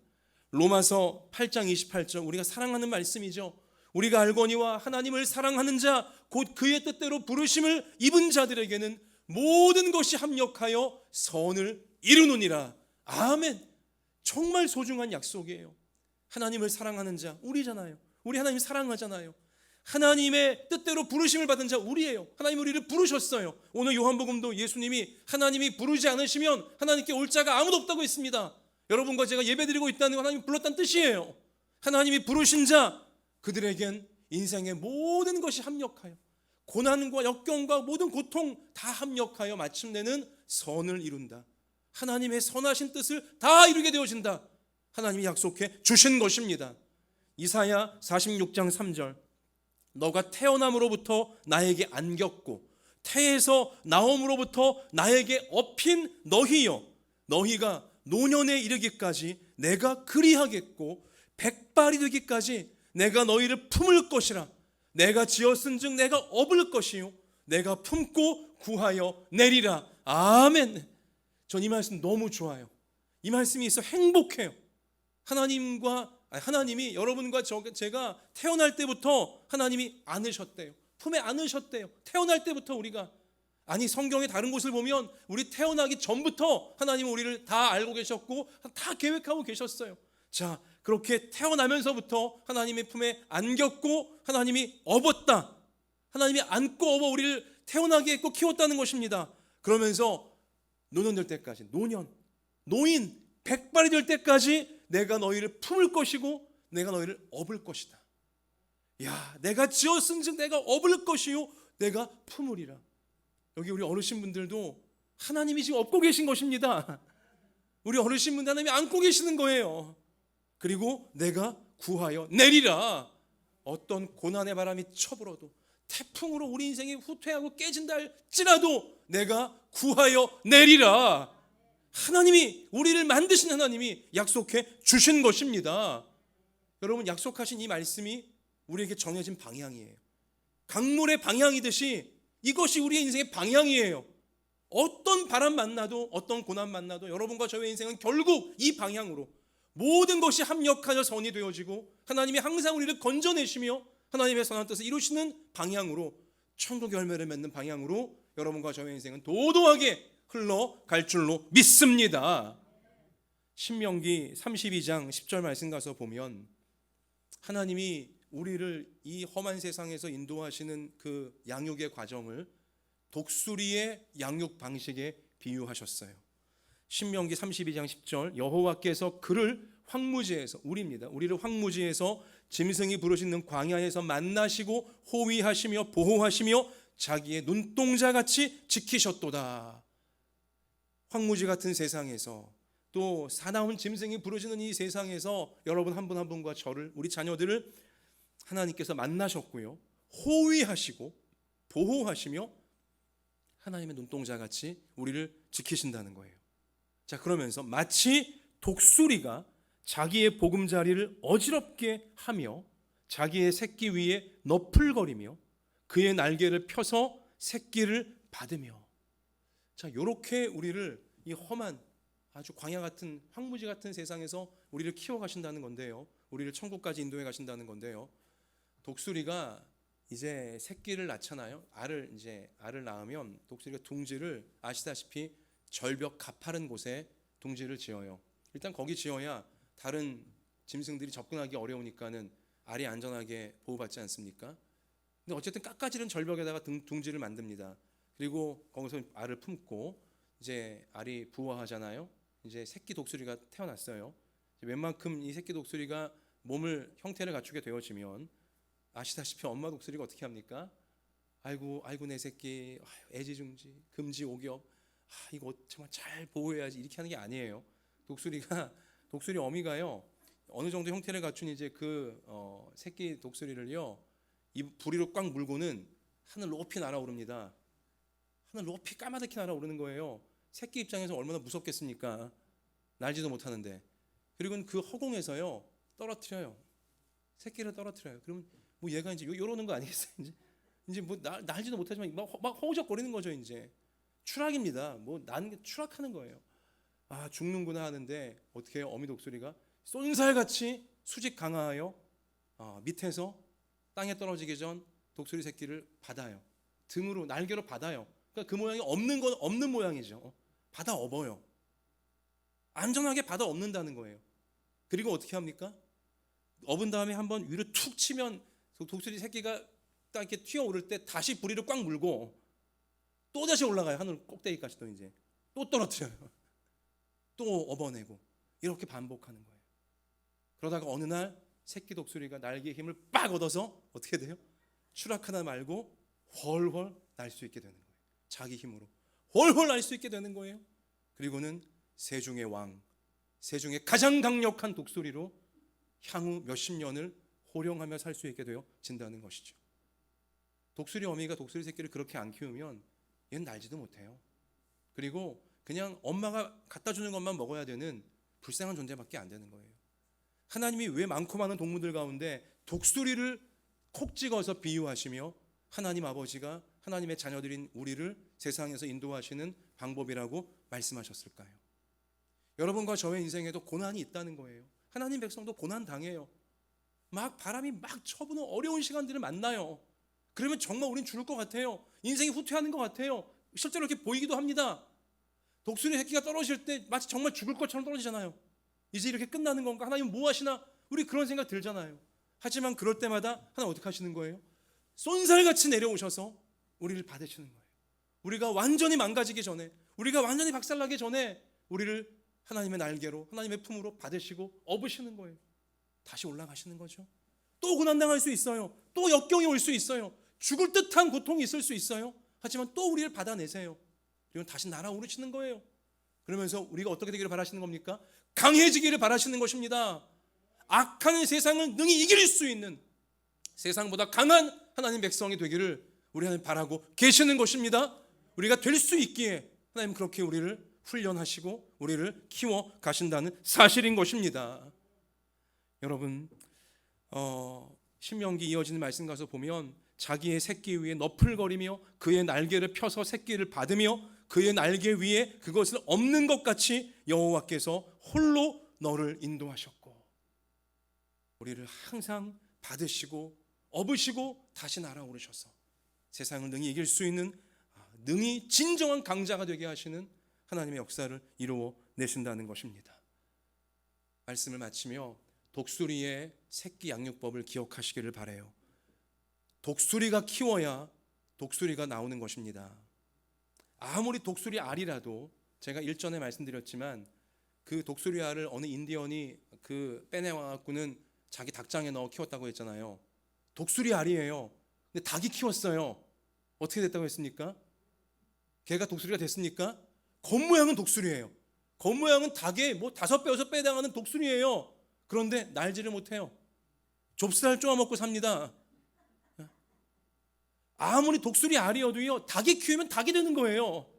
로마서 8장 28절, 우리가 사랑하는 말씀이죠. 우리가 알거니와 하나님을 사랑하는 자 곧 그의 뜻대로 부르심을 입은 자들에게는 모든 것이 합력하여 선을 이루느니라. 아멘. 정말 소중한 약속이에요. 하나님을 사랑하는 자 우리잖아요. 우리 하나님 사랑하잖아요. 하나님의 뜻대로 부르심을 받은 자 우리예요. 하나님 우리를 부르셨어요. 오늘 요한복음도 예수님이 하나님이 부르지 않으시면 하나님께 올 자가 아무도 없다고 했습니다. 여러분과 제가 예배드리고 있다는 건 하나님이 불렀다는 뜻이에요. 하나님이 부르신 자 그들에겐 인생의 모든 것이 합력하여, 고난과 역경과 모든 고통 다 합력하여 마침내는 선을 이룬다. 하나님의 선하신 뜻을 다 이루게 되어진다. 하나님이 약속해 주신 것입니다. 이사야 46장 3절, 너가 태어남으로부터 나에게 안겼고 태에서 나옴으로부터 나에게 업힌 너희여, 너희가 노년에 이르기까지 내가 그리하겠고 백발이 되기까지 내가 너희를 품을 것이라. 내가 지었은즉 내가 업을 것이요 내가 품고 구하여 내리라. 아멘. 전 이 말씀 너무 좋아요. 이 말씀이 있어 행복해요. 하나님이 여러분과 제가 태어날 때부터 하나님이 안으셨대요. 품에 안으셨대요. 태어날 때부터 우리가, 아니 성경의 다른 곳을 보면 우리 태어나기 전부터 하나님은 우리를 다 알고 계셨고 다 계획하고 계셨어요. 자, 그렇게 태어나면서부터 하나님의 품에 안겼고 하나님이 업었다. 하나님이 안고 업어 우리를 태어나게 했고 키웠다는 것입니다. 그러면서 노년 될 때까지, 노인, 백발이 될 때까지 내가 너희를 품을 것이고 내가 너희를 업을 것이다. 야, 내가 지었은즉 내가 업을 것이요 내가 품으리라. 여기 우리 어르신분들도 하나님이 지금 업고 계신 것입니다. 우리 어르신분들 하나님이 안고 계시는 거예요. 그리고 내가 구하여 내리라. 어떤 고난의 바람이 쳐불어도, 태풍으로 우리 인생이 후퇴하고 깨진다 할지라도 내가 구하여 내리라. 하나님이, 우리를 만드신 하나님이 약속해 주신 것입니다. 여러분, 약속하신 이 말씀이 우리에게 정해진 방향이에요. 강물의 방향이듯이 이것이 우리의 인생의 방향이에요. 어떤 바람 만나도, 어떤 고난 만나도 여러분과 저의 인생은 결국 이 방향으로 모든 것이 합력하여 선이 되어지고 하나님이 항상 우리를 건져내시며 하나님의 선한 뜻을 이루시는 방향으로, 천국의 열매를 맺는 방향으로 여러분과 저의 인생은 도도하게 흘러갈 줄로 믿습니다. 신명기 32장 10절 말씀 가서 보면 하나님이 우리를 이 험한 세상에서 인도하시는 그 양육의 과정을 독수리의 양육 방식에 비유하셨어요. 신명기 32장 10절, 여호와께서 그를 황무지에서, 우리를 황무지에서 짐승이 부르짖는 광야에서 만나시고 호위하시며 보호하시며 자기의 눈동자같이 지키셨도다. 황무지 같은 세상에서, 또 사나운 짐승이 부르짖는 이 세상에서 여러분 한 분 한 분과 저를, 우리 자녀들을 하나님께서 만나셨고요, 호위하시고 보호하시며 하나님의 눈동자같이 우리를 지키신다는 거예요. 자, 그러면서 마치 독수리가 자기의 보금자리를 어지럽게 하며 자기의 새끼 위에 너풀거리며 그의 날개를 펴서 새끼를 받으며, 자, 이렇게 우리를 이 험한 아주 광야 같은 황무지 같은 세상에서 우리를 키워가신다는 건데요, 우리를 천국까지 인도해 가신다는 건데요, 독수리가 이제 새끼를 낳잖아요. 알을 낳으면 독수리가 둥지를, 아시다시피 절벽 가파른 곳에 둥지를 지어요. 일단 거기 지어야 다른 짐승들이 접근하기 어려우니까는 알이 안전하게 보호받지 않습니까? 근데 어쨌든 깎아지른 절벽에다가 둥지를 만듭니다. 그리고 거기서 알을 품고 이제 알이 부화하잖아요. 이제 새끼 독수리가 태어났어요. 웬만큼 이 새끼 독수리가 몸을 형태를 갖추게 되어지면 아시다시피 엄마 독수리가 어떻게 합니까? 아이고 내 새끼, 애지중지, 금지옥엽, 이거 정말 잘 보호해야지, 이렇게 하는 게 아니에요. 독수리가 독수리 어미가요 어느 정도 형태를 갖춘 이제 그 새끼 독수리를요 이 부리로 꽉 물고는 하늘 높이 날아오릅니다. 하늘 높이 까마득히 날아오르는 거예요. 새끼 입장에서 얼마나 무섭겠습니까? 날지도 못하는데. 그리고 그 허공에서요 떨어뜨려요. 새끼를 떨어뜨려요. 그러면 뭐 얘가 이제 요러는 거 아니겠어요? 이제 뭐 날지도 못하지만 막 허우적거리는 거죠. 이제 추락입니다. 뭐 난 추락하는 거예요. 아 죽는구나 하는데 어떻게 해요? 어미 독수리가 쏜살같이 수직 강화하여 밑에서 땅에 떨어지기 전 독수리 새끼를 받아요. 등으로 날개로 받아요. 그러니까 그 모양이 없는 건 없는 모양이죠. 받아 업어요. 안전하게 받아 업는다는 거예요. 그리고 어떻게 합니까? 업은 다음에 한번 위로 툭 치면 독수리 새끼가 딱 이렇게 튀어오를 때 다시 부리를 꽉 물고 또 다시 올라가요. 하늘 꼭대기까지 또 이제 또 떨어뜨려요. 또 업어내고 이렇게 반복하는 거예요. 그러다가 어느 날 새끼 독수리가 날개에 힘을 빡 얻어서 어떻게 돼요? 추락하다 말고 훨훨 날 수 있게 되는 거예요. 자기 힘으로 훨훨 날 수 있게 되는 거예요. 그리고는 세중의 왕, 세중의 가장 강력한 독수리로 향후 몇십 년을 호령하며 살 수 있게 되어진다는 것이죠. 독수리 어미가 독수리 새끼를 그렇게 안 키우면 얘는 날지도 못해요. 그리고 그냥 엄마가 갖다 주는 것만 먹어야 되는 불쌍한 존재밖에 안 되는 거예요. 하나님이 왜 많고 많은 동물들 가운데 독수리를 콕 찍어서 비유하시며 하나님 아버지가 하나님의 자녀들인 우리를 세상에서 인도하시는 방법이라고 말씀하셨을까요? 여러분과 저의 인생에도 고난이 있다는 거예요. 하나님 백성도 고난 당해요. 막 바람이 막 쳐부는 어려운 시간들을 만나요. 그러면 정말 우린 죽을 것 같아요. 인생이 후퇴하는 것 같아요. 실제로 이렇게 보이기도 합니다. 독수리 새끼가 떨어질 때 마치 정말 죽을 것처럼 떨어지잖아요. 이제 이렇게 끝나는 건가? 하나님 뭐 하시나? 우리 그런 생각 들잖아요. 하지만 그럴 때마다 하나님 어떻게 하시는 거예요? 쏜살같이 내려오셔서 우리를 받으시는 거예요. 우리가 완전히 망가지기 전에, 우리가 완전히 박살나기 전에 우리를 하나님의 날개로, 하나님의 품으로 받으시고 업으시는 거예요. 다시 올라가시는 거죠. 또 고난당할 수 있어요. 또 역경이 올 수 있어요. 죽을 듯한 고통이 있을 수 있어요. 하지만 또 우리를 받아내세요. 그리고 다시 날아오르시는 거예요. 그러면서 우리가 어떻게 되기를 바라시는 겁니까? 강해지기를 바라시는 것입니다. 악한 세상을 능히 이길 수 있는 세상보다 강한 하나님 백성이 되기를 우리 하나님 바라고 계시는 것입니다. 우리가 될 수 있기에 하나님 그렇게 우리를 훈련하시고 우리를 키워 가신다는 사실인 것입니다. 여러분 신명기 이어지는 말씀 가서 보면 자기의 새끼 위에 너풀거리며 그의 날개를 펴서 새끼를 받으며 그의 날개 위에 그것을 엎는 것 같이 여호와께서 홀로 너를 인도하셨고 우리를 항상 받으시고 업으시고 다시 날아오르셔서 세상을 능히 이길 수 있는 능히 진정한 강자가 되게 하시는 하나님의 역사를 이루어 내신다는 것입니다. 말씀을 마치며 독수리의 새끼 양육법을 기억하시기를 바라요. 독수리가 키워야 독수리가 나오는 것입니다. 아무리 독수리 알이라도 제가 일전에 말씀드렸지만 그 독수리 알을 어느 인디언이 그 빼내와 갖고는 자기 닭장에 넣어 키웠다고 했잖아요. 독수리 알이에요. 근데 닭이 키웠어요. 어떻게 됐다고 했습니까? 걔가 독수리가 됐습니까? 겉모양은 독수리예요. 겉모양은 닭의 뭐 5배 6배 해당하는 독수리예요. 그런데 날지를 못해요. 좁쌀 쪼아 먹고 삽니다. 아무리 독수리 알이어도요 닭이 키우면 닭이 되는 거예요.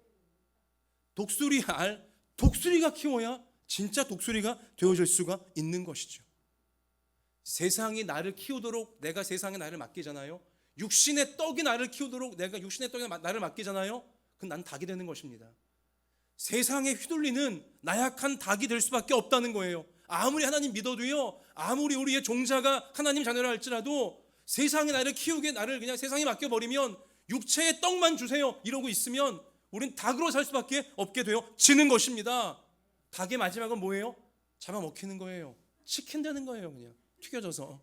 독수리 알, 독수리가 키워야 진짜 독수리가 되어질 수가 있는 것이죠. 세상이 나를 키우도록 내가 세상에 나를 맡기잖아요. 육신의 떡이 나를 키우도록 내가 육신의 떡이 나를 맡기잖아요. 그럼 난 닭이 되는 것입니다. 세상에 휘둘리는 나약한 닭이 될 수밖에 없다는 거예요. 아무리 하나님 믿어도요, 아무리 우리의 종자가 하나님 자녀라 할지라도 세상에 나를 키우게 나를 그냥 세상에 맡겨버리면 육체의 떡만 주세요 이러고 있으면 우린 닭으로 살 수밖에 없게 되어지는 것입니다. 닭의 마지막은 뭐예요? 잡아먹히는 거예요. 치킨 되는 거예요. 그냥 튀겨져서.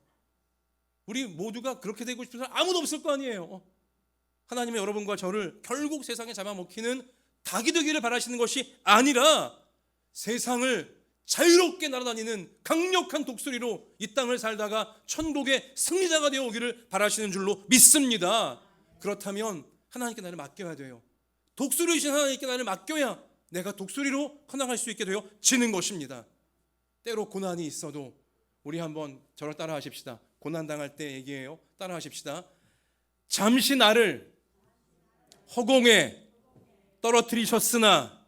우리 모두가 그렇게 되고 싶은 사람 아무도 없을 거 아니에요. 하나님의 여러분과 저를 결국 세상에 잡아먹히는 닭이 되기를 바라시는 것이 아니라 세상을 자유롭게 날아다니는 강력한 독수리로 이 땅을 살다가 천국의 승리자가 되어 오기를 바라시는 줄로 믿습니다. 그렇다면 하나님께 나를 맡겨야 돼요. 독수리이신 하나님께 나를 맡겨야 내가 독수리로 커나갈 수 있게 되어지는 것입니다. 때로 고난이 있어도 우리 한번 저를 따라 하십시다. 고난 당할 때 얘기해요. 따라 하십시다. 잠시 나를 허공에 떨어뜨리셨으나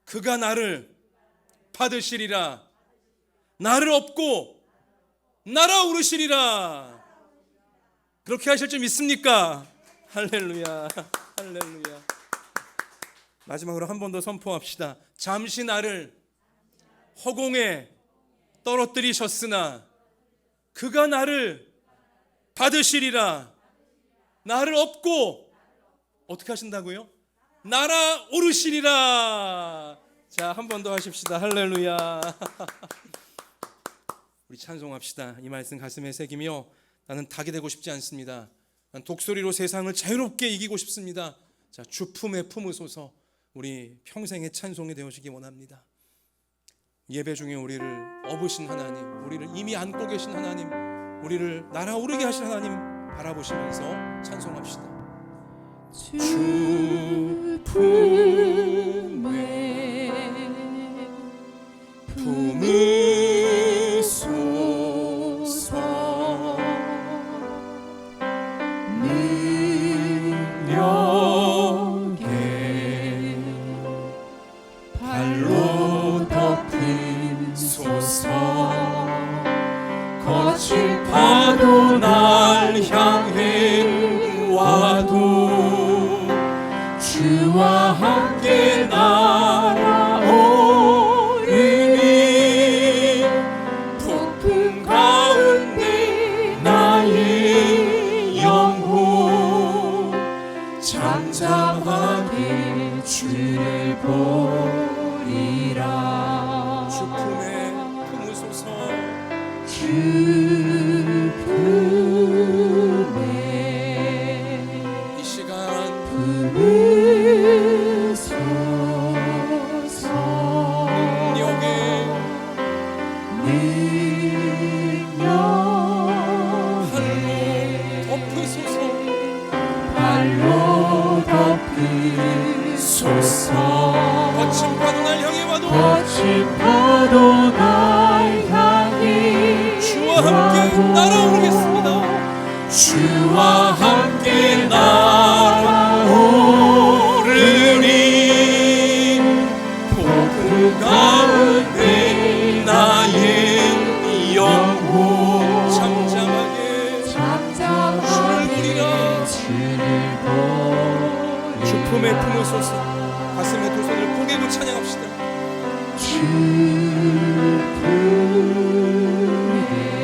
그가 나를 받으시리라. 나를 업고 날아오르시리라. 그렇게 하실 줄 믿습니까? 할렐루야, 할렐루야. 마지막으로 한 번 더 선포합시다. 잠시 나를 허공에 떨어뜨리셨으나 그가 나를 받으시리라. 나를 업고 어떻게 하신다고요? 날아오르시리라. 자, 한 번 더 하십시다. 할렐루야. 우리 찬송합시다. 이 말씀 가슴에 새기며 나는 닭이 되고 싶지 않습니다. 난 독소리로 세상을 자유롭게 이기고 싶습니다. 자, 주 품에 품으소서. 우리 평생의 찬송이 되어지기 원합니다. 예배 중에 우리를 업으신 하나님, 우리를 이미 안고 계신 하나님, 우리를 날아오르게 하신 하나님 바라보시면서 찬송합시다. 주 품에 품으소서. 능력에 발로 덮으소서. 거친 파도 날 향해 와도 주와 함께 날아오르니 폭풍 가운데 나의 영혼 잠잠하게 주를 보리라. 주 품에 품으소서. 주 품에 이 시간 품으소서. 덮으소서. 발로 덮으소서. 거친 파도 날 향해 와도 거친 파도 날 향해 주와 함께 날아오르겠습니다. 주와 함께 날아오르니 폭풍 가운데 나의 영혼 잠잠하게 주를 보리라. 주 품에 품으소서. 가슴에 두 손을 포개고 찬양합시다.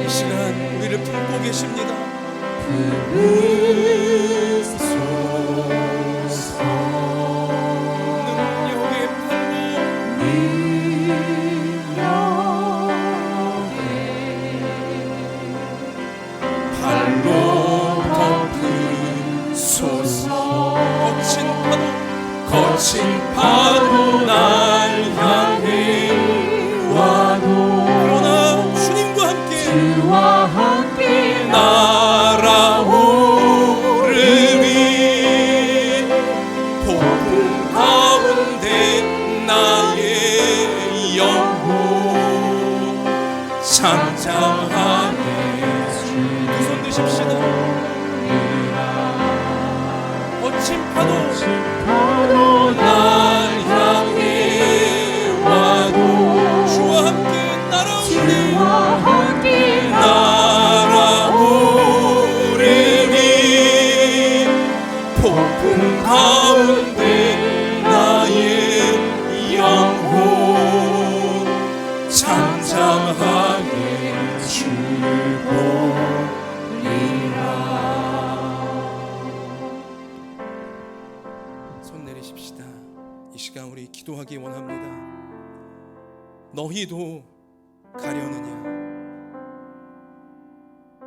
이 시간 우리를 품고 계십니다. 능력의 발로 덮으소서. 거친 파도 날 향해 와도 그러나 주님과 함께 주와 함께 날아오르니 폭풍 가운데 나의 영혼 잠잠하게 두 손 드십시다. 거친 파도 날 향해 와도 주와 함께 날아오르니 폭풍 가운데 나의 영혼 잠잠하게 주를 보리라. 손 내리십시다. 이 시간 우리 기도하기 원합니다. 너희도 가려느냐?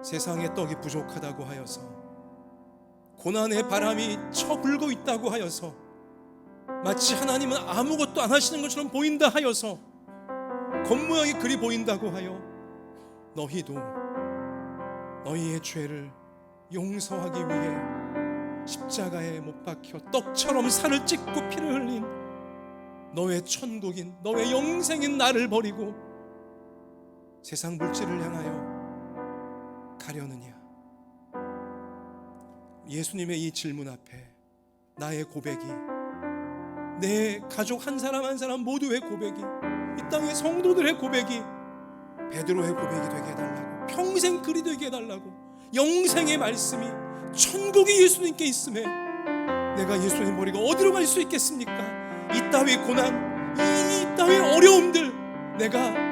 세상에 떡이 부족하다고 하여서, 고난의 바람이 쳐불고 있다고 하여서, 마치 하나님은 아무것도 안 하시는 것처럼 보인다 하여서, 겉모양이 그리 보인다고 하여 너희도 너희의 죄를 용서하기 위해 십자가에 못 박혀 떡처럼 살을 찢고 피를 흘린 너의 천국인, 너의 영생인 나를 버리고 세상 물질을 향하여 가려느냐? 예수님의 이 질문 앞에 나의 고백이, 내 가족 한 사람 한 사람 모두의 고백이, 이 땅의 성도들의 고백이 베드로의 고백이 되게 해달라고, 평생 그리 되게 해달라고, 영생의 말씀이 천국이 예수님께 있음에 내가 예수님 머리가 어디로 갈 수 있겠습니까? 이 따위 고난, 이 따위 어려움들, 내가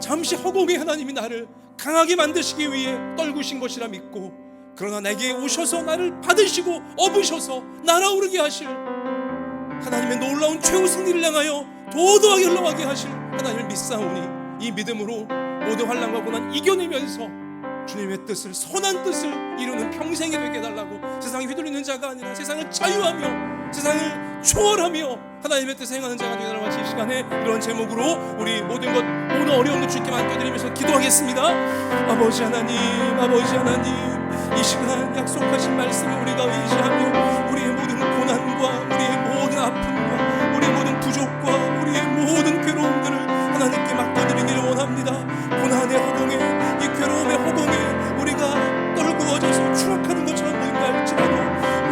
잠시 허공에 하나님이 나를 강하게 만드시기 위해 떨구신 것이라 믿고, 그러나 내게 오셔서 나를 받으시고 업으셔서 날아오르게 하실 하나님의 놀라운 최후 승리를 향하여 도도하게 흘러가게 하실 하나님을 믿사오니, 이 믿음으로 모든 환난과 고난 이겨내면서 주님의 뜻을, 선한 뜻을 이루는 평생이 되게 해달라고, 세상에 휘둘리는 자가 아니라 세상을 자유하며 세상을 초월하며 하나님의 뜻을 행하는 자가 되게 해달라고, 이 시간에 이런 제목으로 우리 모든 어려움을 주님께 맡겨드리면서 기도하겠습니다. 아버지 하나님, 아버지 하나님, 이 시간 약속하신 말씀을 우리가 의지하며 우리의 모든 고난과 우리의 모든 아픔과 우리의 모든 부족과 우리의 모든 괴로움들을 하나님께 맡겨드리기를 원합니다. 고난의 허공에, 이 괴로움의 허공에 우리가 떨구어져서 추락하는 것처럼 보인다 할지라도,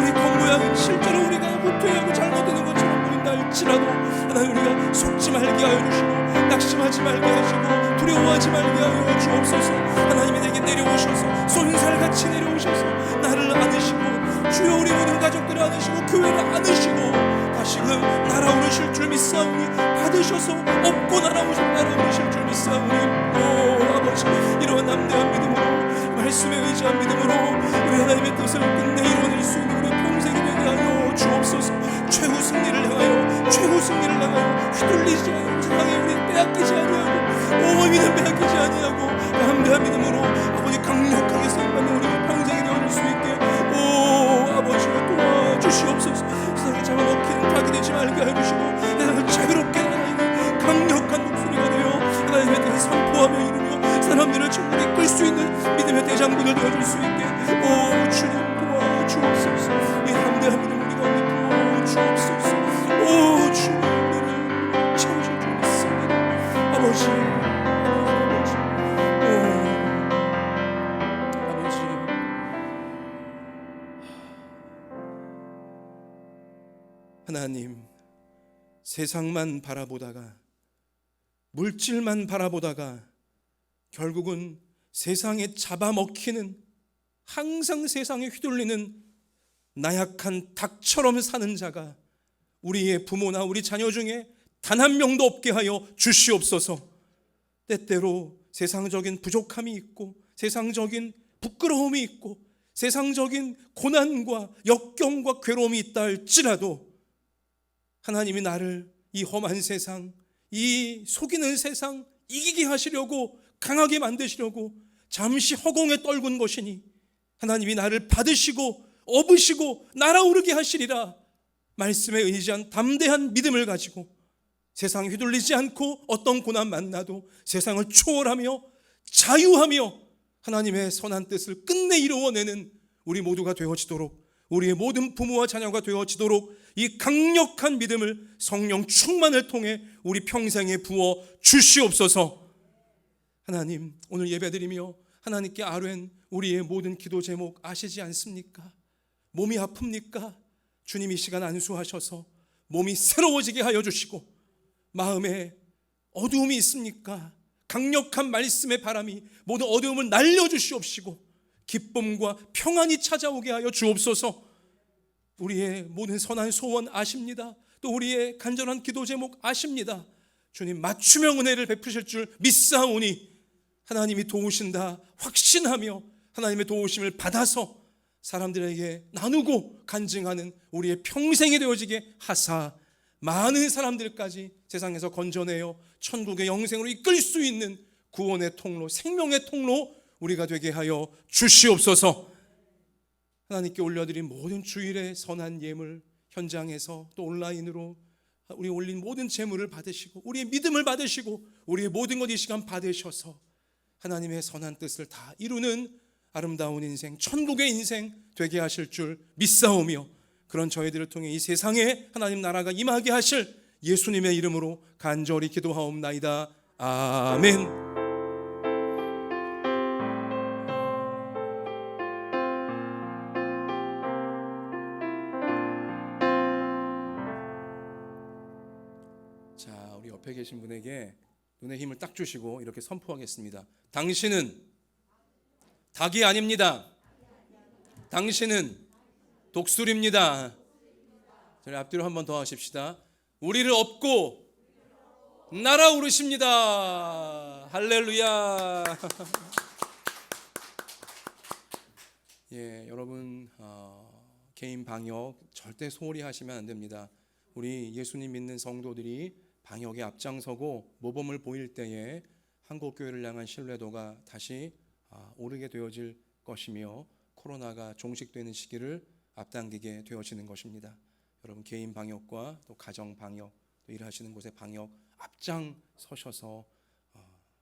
우리 겉모양은 실제로 우리가 후퇴하고 잘못되는 것처럼 보인다 할지라도, 하나님 우리가 속지 말게 하여 주시고 낙심하지 말게 하시고 두려워하지 말게 하여 주옵소서. 하나님이 내게 내려오셔서 손살같이 내려오셔서 나를 안으시고, 주여 우리 모든 가족들을 안으시고 교회를 안으시고 다시금 날아오르실 줄 믿사오니, 받으셔서 업고 날아오르실 줄 믿사오니, 오 아버지, 이러한 담대한 믿음으로, 말씀에 의지한 믿음으로 우리 하나님의 뜻을 끝내 이루어낼 수 있는 우리 평생이 되게 하여 주옵소서. 최후 승리를 향하여, 최후 승리를 향하여 휘둘리지 않은 세상에 우리 빼앗기지 아니하고, 오 믿음 빼앗기지 아니하고 담대한 믿음으로 아버지 강력하게 쓰임받는 우리 평생이 되어줄 수 있게, 오 아버지가 도와주시옵소서. 세상에 잡아먹히는 닭이 되지 말게 해주시고, 세상을 자유롭게 하나님의 강력한 목소리가 되어 하나님의 뜻을 선포하며 이루며 사람들을 천국에 끌 수 있는 믿음의 대장군을 되어줄 수 있게, 오 주님 도와주옵소서. 이 담대한 믿음 우리 가운데 부어주옵소서. 오 주님 우리를 채우실 줄 믿습니다. 아버지, 아버지, 아버지, 하나님, 세상만 바라보다가, 물질만 바라보다가 결국은 세상에 잡아먹히는, 항상 세상에 휘둘리는 나약한 닭처럼 사는 자가 우리의 부모나 우리 자녀 중에 단 한 명도 없게 하여 주시옵소서. 때때로 세상적인 부족함이 있고, 세상적인 부끄러움이 있고, 세상적인 고난과 역경과 괴로움이 있다 할지라도, 하나님이 나를 이 험한 세상, 이 속이는 세상 이기게 하시려고, 강하게 만드시려고 잠시 허공에 떨군 것이니, 하나님이 나를 받으시고 업으시고 날아오르게 하시리라. 말씀에 의지한 담대한 믿음을 가지고 세상에 휘둘리지 않고 어떤 고난 만나도 세상을 초월하며 자유하며 하나님의 선한 뜻을 끝내 이루어내는 우리 모두가 되어지도록, 우리의 모든 부모와 자녀가 되어지도록 이 강력한 믿음을 성령 충만을 통해 우리 평생에 부어 주시옵소서. 하나님, 오늘 예배드리며 하나님께 아뢰는 우리의 모든 기도 제목 아시지 않습니까? 몸이 아픕니까? 주님 이 시간 안수하셔서 몸이 새로워지게 하여 주시고, 마음에 어두움이 있습니까? 강력한 말씀의 바람이 모든 어두움을 날려주시옵시고 기쁨과 평안이 찾아오게 하여 주옵소서. 우리의 모든 선한 소원 아십니다. 또 우리의 간절한 기도 제목 아십니다. 주님 맞춤형 은혜를 베푸실 줄 믿사오니 하나님이 도우신다 확신하며 하나님의 도우심을 받아서 사람들에게 나누고 간증하는 우리의 평생이 되어지게 하사, 많은 사람들까지 세상에서 건져내어 천국의 영생으로 이끌 수 있는 구원의 통로, 생명의 통로 우리가 되게 하여 주시옵소서. 하나님께 올려드린 모든 주일의 선한 예물, 현장에서 또 온라인으로 우리 올린 모든 재물을 받으시고 우리의 믿음을 받으시고 우리의 모든 것 이 시간 받으셔서 하나님의 선한 뜻을 다 이루는 아름다운 인생, 천국의 인생 되게 하실 줄 믿사오며, 그런 저희들을 통해 이 세상에 하나님 나라가 임하게 하실 예수님의 이름으로 간절히 기도하옵나이다. 아멘. 우리 옆에 계신 분에게 눈에 힘을 딱 주시고 이렇게 선포하겠습니다. 당신은 닭이 아닙니다. 당신은 독수리입니다. 저희 앞뒤로 한 번 더 하십시다. 우리를 업고 날아오르십니다. 할렐루야. 예, 여러분 개인 방역 절대 소홀히 하시면 안 됩니다. 우리 예수님 믿는 성도들이 방역에 앞장서고 모범을 보일 때에 한국교회를 향한 신뢰도가 다시 오르게 되어질 것이며 코로나가 종식되는 시기를 앞당기게 되어지는 것입니다. 여러분 개인 방역과 또 가정 방역, 또 일하시는 곳의 방역 앞장서셔서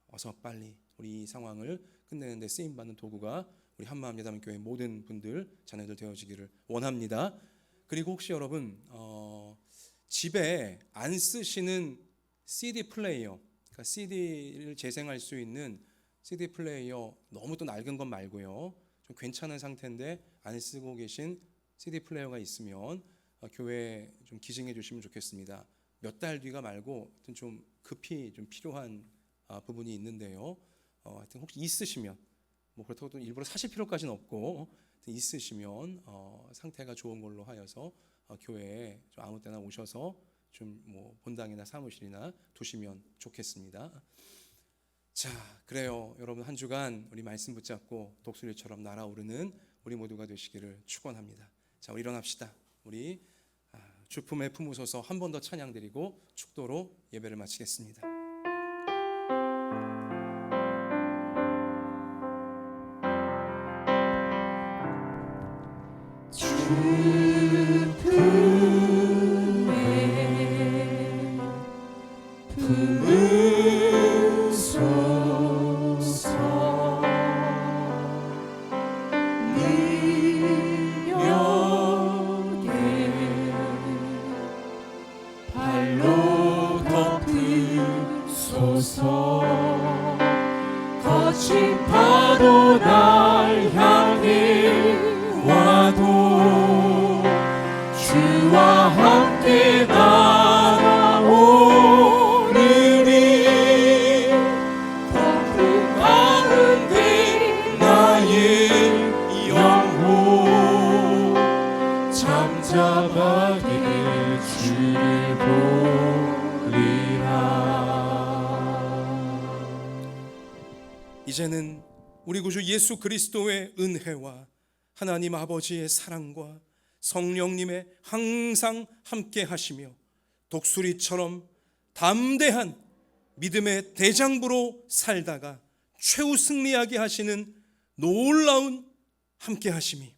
어서 빨리 우리 이 상황을 끝내는 데 쓰임받는 도구가 우리 한마음예담교회 모든 분들, 자녀들 되어지기를 원합니다. 그리고 혹시 여러분 집에 안 쓰시는 CD 플레이어, 그러니까 CD를 재생할 수 있는 CD 플레이어 너무 또 낡은 것 말고요, 좀 괜찮은 상태인데 안 쓰고 계신 CD 플레이어가 있으면 교회에 좀 기증해 주시면 좋겠습니다. 몇 달 뒤가 말고 좀 급히 좀 필요한 부분이 있는데요. 하여튼 혹시 있으시면 뭐 그렇다고 또 일부러 사실 필요까지는 없고 있으시면 상태가 좋은 걸로 하여서 교회에 좀 아무 때나 오셔서 좀 뭐 본당이나 사무실이나 두시면 좋겠습니다. 자, 그래요. 여러분 한 주간 우리 말씀 붙잡고 독수리처럼 날아오르는 우리 모두가 되시기를 축원합니다. 자, 우리 일어납시다. 우리 주품에 품으셔서 한 번 더 찬양 드리고 축도로 예배를 마치겠습니다. 거친 파도 날 향해 와도 주와 함께 날아오르리. 폭풍 가운데 나의 영혼 잠잠하게 주를 보리라. 이제는 우리 구주 예수 그리스도의 은혜와 하나님 아버지의 사랑과 성령님의 항상 함께 하시며 독수리처럼 담대한 믿음의 대장부로 살다가 최후 승리하게 하시는 놀라운 함께 하심이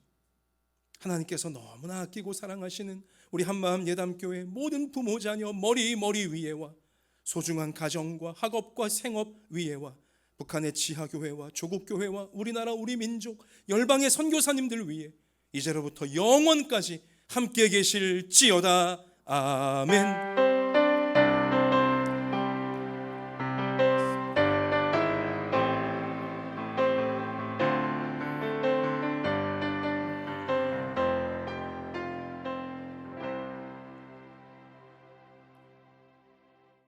하나님께서 너무나 아끼고 사랑하시는 우리 한마음 예담교회 모든 부모 자녀 머리 위에와 소중한 가정과 학업과 생업 위에와 북한의 지하교회와 조국교회와 우리나라 우리 민족 열방의 선교사님들 위해 이제로부터 영원까지 함께 계실지어다. 아멘.